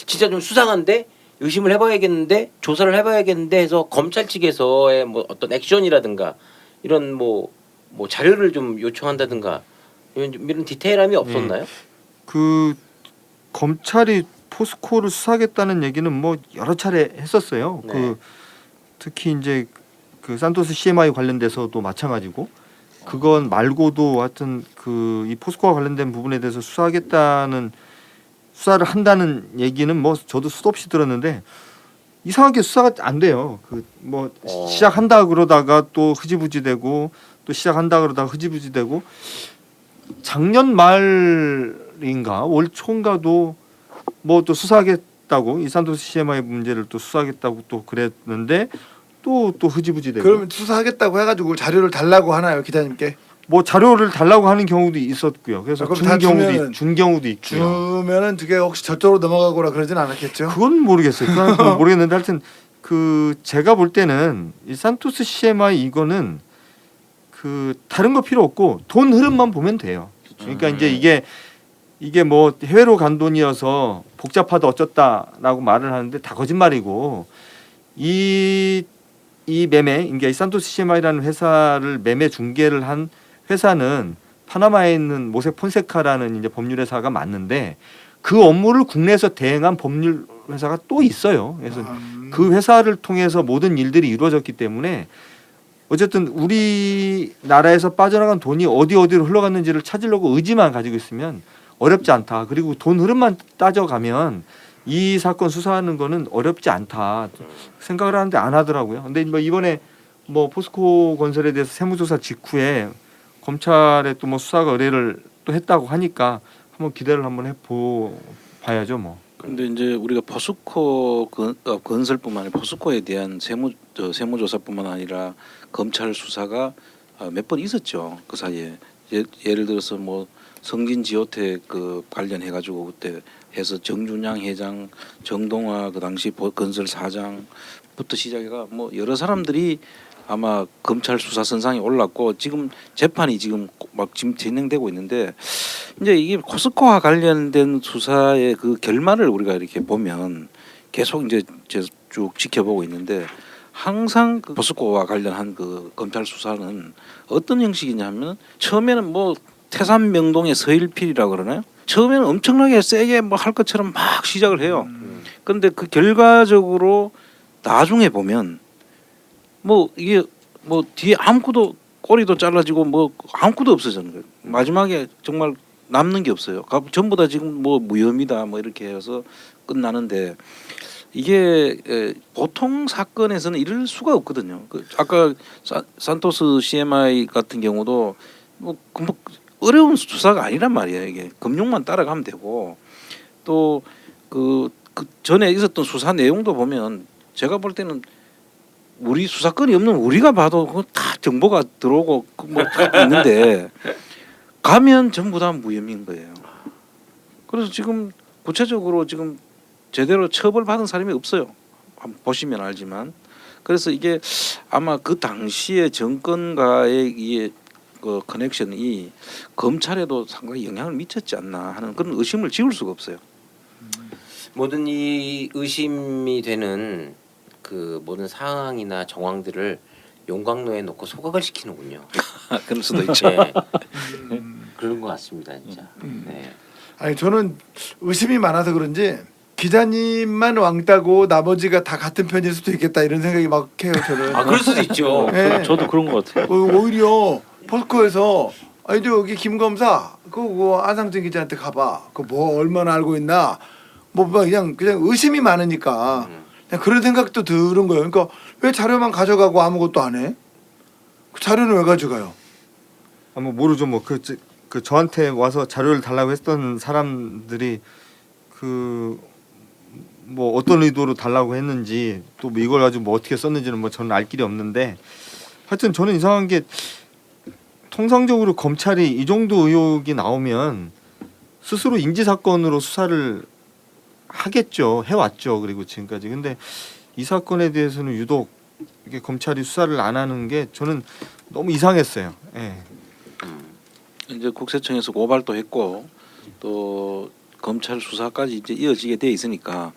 진짜 좀 수상한데 의심을 해봐야겠는데 조사를 해봐야겠는데 해서 검찰 측에서의 뭐 어떤 액션이라든가 이런 뭐 자료를 좀 요청한다든가 이런 디테일함이 없었나요? 그 검찰이 포스코를 수사하겠다는 얘기는 뭐 여러 차례 했었어요. 네. 그 특히 이제 그 산토스 CMI 관련돼서도 마찬가지고 그건 말고도 하여튼 그 이 포스코와 관련된 부분에 대해서 수사를 한다는 얘기는 뭐 저도 수도 없이 들었는데 이상하게 수사가 안 돼요. 그 뭐 시작한다 그러다가 또 흐지부지되고 또 시작한다 그러다가 흐지부지되고 작년 말인가 올 초인가도 뭐 또 수사하겠다고 이 산토스 CMI 문제를 또 수사하겠다고 또 그랬는데 또 흐지부지되고. 그러면 수사하겠다고 해가지고 자료를 달라고 하나요, 기자님께? 뭐 자료를 달라고 하는 경우도 있었고요. 그래서 그럼 준 경우도 있고요. 주면은 그게 혹시 저쪽으로 넘어가거나 그러진 않았겠죠? 그건 모르겠어요. 그건 모르겠는데 하여튼 그 제가 볼 때는 이 산토스 CMI 이거는 그 다른 거 필요 없고 돈 흐름만 보면 돼요. 그러니까 이제 이게 뭐 해외로 간 돈이어서 복잡하다 어쩌다라고 말을 하는데 다 거짓말이고 이 매매, 그러니까 이 산토스 CMI라는 회사를 매매 중개를 한 회사는 파나마에 있는 모색 폰세카라는 이제 법률 회사가 맞는데 그 업무를 국내에서 대행한 법률 회사가 또 있어요. 그래서 그 회사를 통해서 모든 일들이 이루어졌기 때문에 어쨌든 우리나라에서 빠져나간 돈이 어디로 흘러갔는지를 찾으려고 의지만 가지고 있으면 어렵지 않다. 그리고 돈 흐름만 따져가면 이 사건 수사하는 거는 어렵지 않다 생각을 하는데 안 하더라고요. 근데 뭐 이번에 뭐 포스코 건설에 대해서 세무조사 직후에 검찰에 또 뭐 수사가 의뢰를 또 했다고 하니까 한번 기대를 한번 봐야죠 뭐. 근데 이제 우리가 포스코 건설뿐만 아니라 포스코에 대한 세무조사뿐만 아니라 검찰 수사가 몇 번 있었죠. 그 사이에 예를 들어서 뭐 성진지오텍 그 관련해 가지고 그때 해서 정준양 회장, 정동화 그 당시 건설 사장부터 시작해가 뭐 여러 사람들이 아마 검찰 수사 선상에 올랐고 지금 재판이 지금 진행되고 있는데 이제 이게 포스코와 관련된 수사의 그 결말을 우리가 이렇게 보면 계속 이제 쭉 지켜보고 있는데 항상 그 포스코와 관련한 그 검찰 수사는 어떤 형식이냐면 처음에는 뭐 태산명동의 서일필이라고 그러나요? 처음에는 엄청나게 세게 뭐 할 것처럼 막 시작을 해요. 그런데 그 결과적으로 나중에 보면 뭐 이게 뭐 뒤에 아무것도 꼬리도 잘라지고 뭐 아무것도 없어지는 거예요. 마지막에 정말 남는 게 없어요. 전부 다 지금 뭐 무혐의다 뭐 이렇게 해서 끝나는데 이게 보통 사건에서는 이럴 수가 없거든요. 아까 산토스 CMI 같은 경우도 뭐 어려운 수사가 아니란 말이에요. 이게 금융만 따라가면 되고 또 그 전에 있었던 수사 내용도 보면 제가 볼 때는 우리 수사권이 없는 우리가 봐도 그거 다 정보가 들어오고 뭐 다 있는데 가면 전부 다 무혐의인 거예요. 그래서 지금 구체적으로 지금 제대로 처벌받은 사람이 없어요. 한번 보시면 알지만. 그래서 이게 아마 그 당시의 정권과의 이 그 커넥션이 검찰에도 상당히 영향을 미쳤지 않나 하는 그런 의심을 지울 수가 없어요. 모든 이 의심이 되는 그 모든 상황이나 정황들을 용광로에 놓고 소각을 시키는군요. 그럴 수도 있죠. 네. 그런 것 같습니다, 진짜. 네. 아니 저는 의심이 많아서 그런지 기자님만 왕따고 나머지가 다 같은 편일 수도 있겠다 이런 생각이 막 해요 저는. 아, 그럴 수도 있죠. 네. 저도 그런 것 같아요. 오히려 포스코에서 아니 여기 김 검사 그거 안상진 기자한테 가봐. 그 뭐 얼마나 알고 있나. 뭐 그냥 의심이 많으니까 그냥 그런 생각도 드는 거예요. 그러니까 왜 자료만 가져가고 아무것도 안 해? 그 자료는 왜 가져가요? 뭐 모르죠. 뭐 그 저한테 와서 자료를 달라고 했던 사람들이 그 뭐 어떤 의도로 달라고 했는지 또 뭐 이걸 가지고 뭐 어떻게 썼는지는 뭐 저는 알 길이 없는데 하여튼 저는 이상한 게 통상적으로 검찰이 이 정도 의혹이 나오면 스스로 인지 사건으로 수사를 하겠죠. 해왔죠. 그리고 지금까지. 근데 이 사건에 대해서는 유독 이게 검찰이 수사를 안 하는 게 저는 너무 이상했어요. 예. 이제 국세청에서 고발도 했고 또 검찰 수사까지 이제 이어지게 돼 있으니까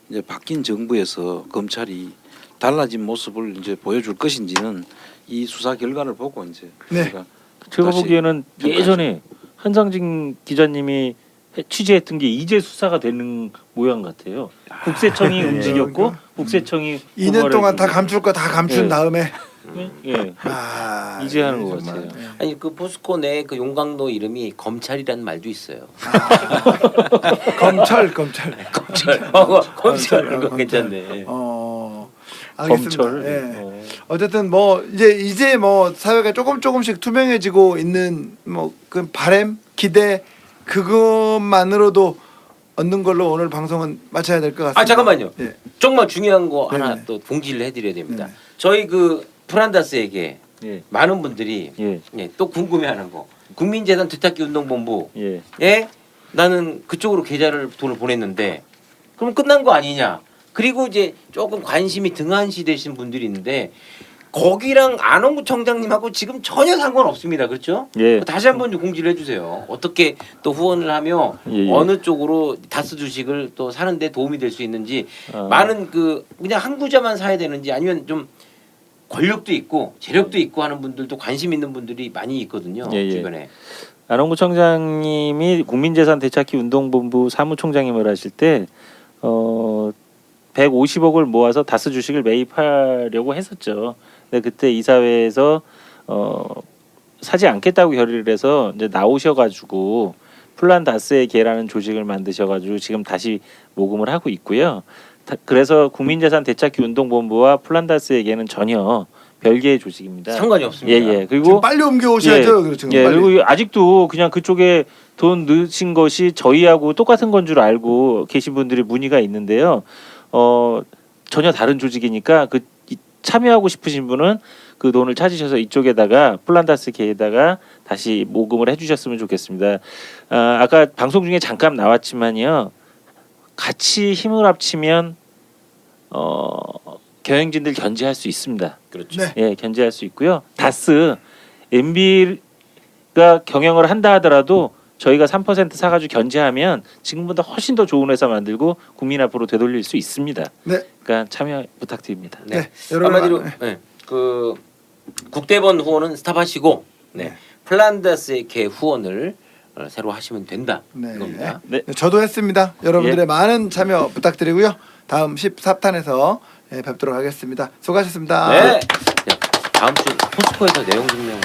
이제 바뀐 정부에서 검찰이 달라진 모습을 이제 보여줄 것인지는 이 수사 결과를 보고 이제 네. 제가 다시 보기에는 예전에 한상진 기자님이 취재했던 게 이제 수사가 되는 모양 같아요. 국세청이 움직였고 그러니까. 국세청이 2년 동안 다 고발했는데. 감출 거 다 감춘 네. 다음에 예. 아, 이제 하는 예, 것 정말. 같아요. 아니 그 포스코 내 그 용광로 이름이 검찰이라는 말도 있어요. 검찰 검찰. 검찰, 검찰 그거 검찰. 괜찮네. 알겠습니다. 검찰. 예. 어쨌든 뭐 이제 뭐 사회가 조금씩 투명해지고 있는 뭐 그 바람 기대 그것만으로도 얻는 걸로 오늘 방송은 마쳐야 될 것 같습니다. 아 잠깐만요. 예. 정말 중요한 거 하나 네네. 또 공지를 해드려야 됩니다. 네네. 저희 그 프란다스에게 예. 많은 분들이 예. 또 궁금해하는 거 국민재단 되찾기 운동본부 예. 예 나는 그쪽으로 계좌를 돈을 보냈는데 그럼 끝난 거 아니냐? 그리고 이제 조금 관심이 등한시되신 분들이 있는데 거기랑 안홍구 청장님하고 지금 전혀 상관없습니다. 그렇죠? 예. 다시 한번 좀 공지를 해주세요. 어떻게 또 후원을 하며 예, 예. 어느 쪽으로 다스 주식을 또 사는데 도움이 될 수 있는지 아. 많은 그 그냥 한 구자만 사야 되는지 아니면 좀 권력도 있고 재력도 있고 하는 분들도 관심 있는 분들이 많이 있거든요. 예, 예. 주변에. 안홍구 청장님이 국민재산 되찾기 운동본부 사무총장님을 하실 때 150억을 모아서 다스 주식을 매입하려고 했었죠. 근데 그때 이사회에서 사지 않겠다고 결의를 해서 이제 나오셔가지고 플란다스에게라는 조직을 만드셔가지고 지금 다시 모금을 하고 있고요. 그래서 국민재산 되찾기 운동본부와 플란다스에게는 전혀 별개의 조직입니다. 상관이 없습니다. 예. 지금 그리고 빨리 옮겨오셔야죠. 그렇죠. 예, 빨리. 그리고 아직도 그냥 그쪽에 돈 넣으신 것이 저희하고 똑같은 건 줄 알고 계신 분들이 문의가 있는데요. 전혀 다른 조직이니까 참여하고 싶으신 분은 그 돈을 찾으셔서 이쪽에다가 플란다스계에다가 다시 모금을 해주셨으면 좋겠습니다. 아까 방송 중에 잠깐 나왔지만요. 같이 힘을 합치면 경영진들 견제할 수 있습니다. 그렇죠. 네. 예, 견제할 수 있고요. 다스 MB가 경영을 한다 하더라도 저희가 3% 사가지고 견제하면 지금보다 훨씬 더 좋은 회사 만들고 국민 앞으로 되돌릴 수 있습니다. 네. 그러니까 참여 부탁드립니다. 네. 여러분 한마디로 그 국대본 후원은 스탑하시고 플란다스의 개 후원을 새로 하시면 된다. 네. 이겁니다. 네. 저도 했습니다. 여러분들의 예. 많은 참여 부탁드리고요. 다음 14탄에서 뵙도록 하겠습니다. 수고하셨습니다. 네. 다음 주 포스코에서 내용 증명으로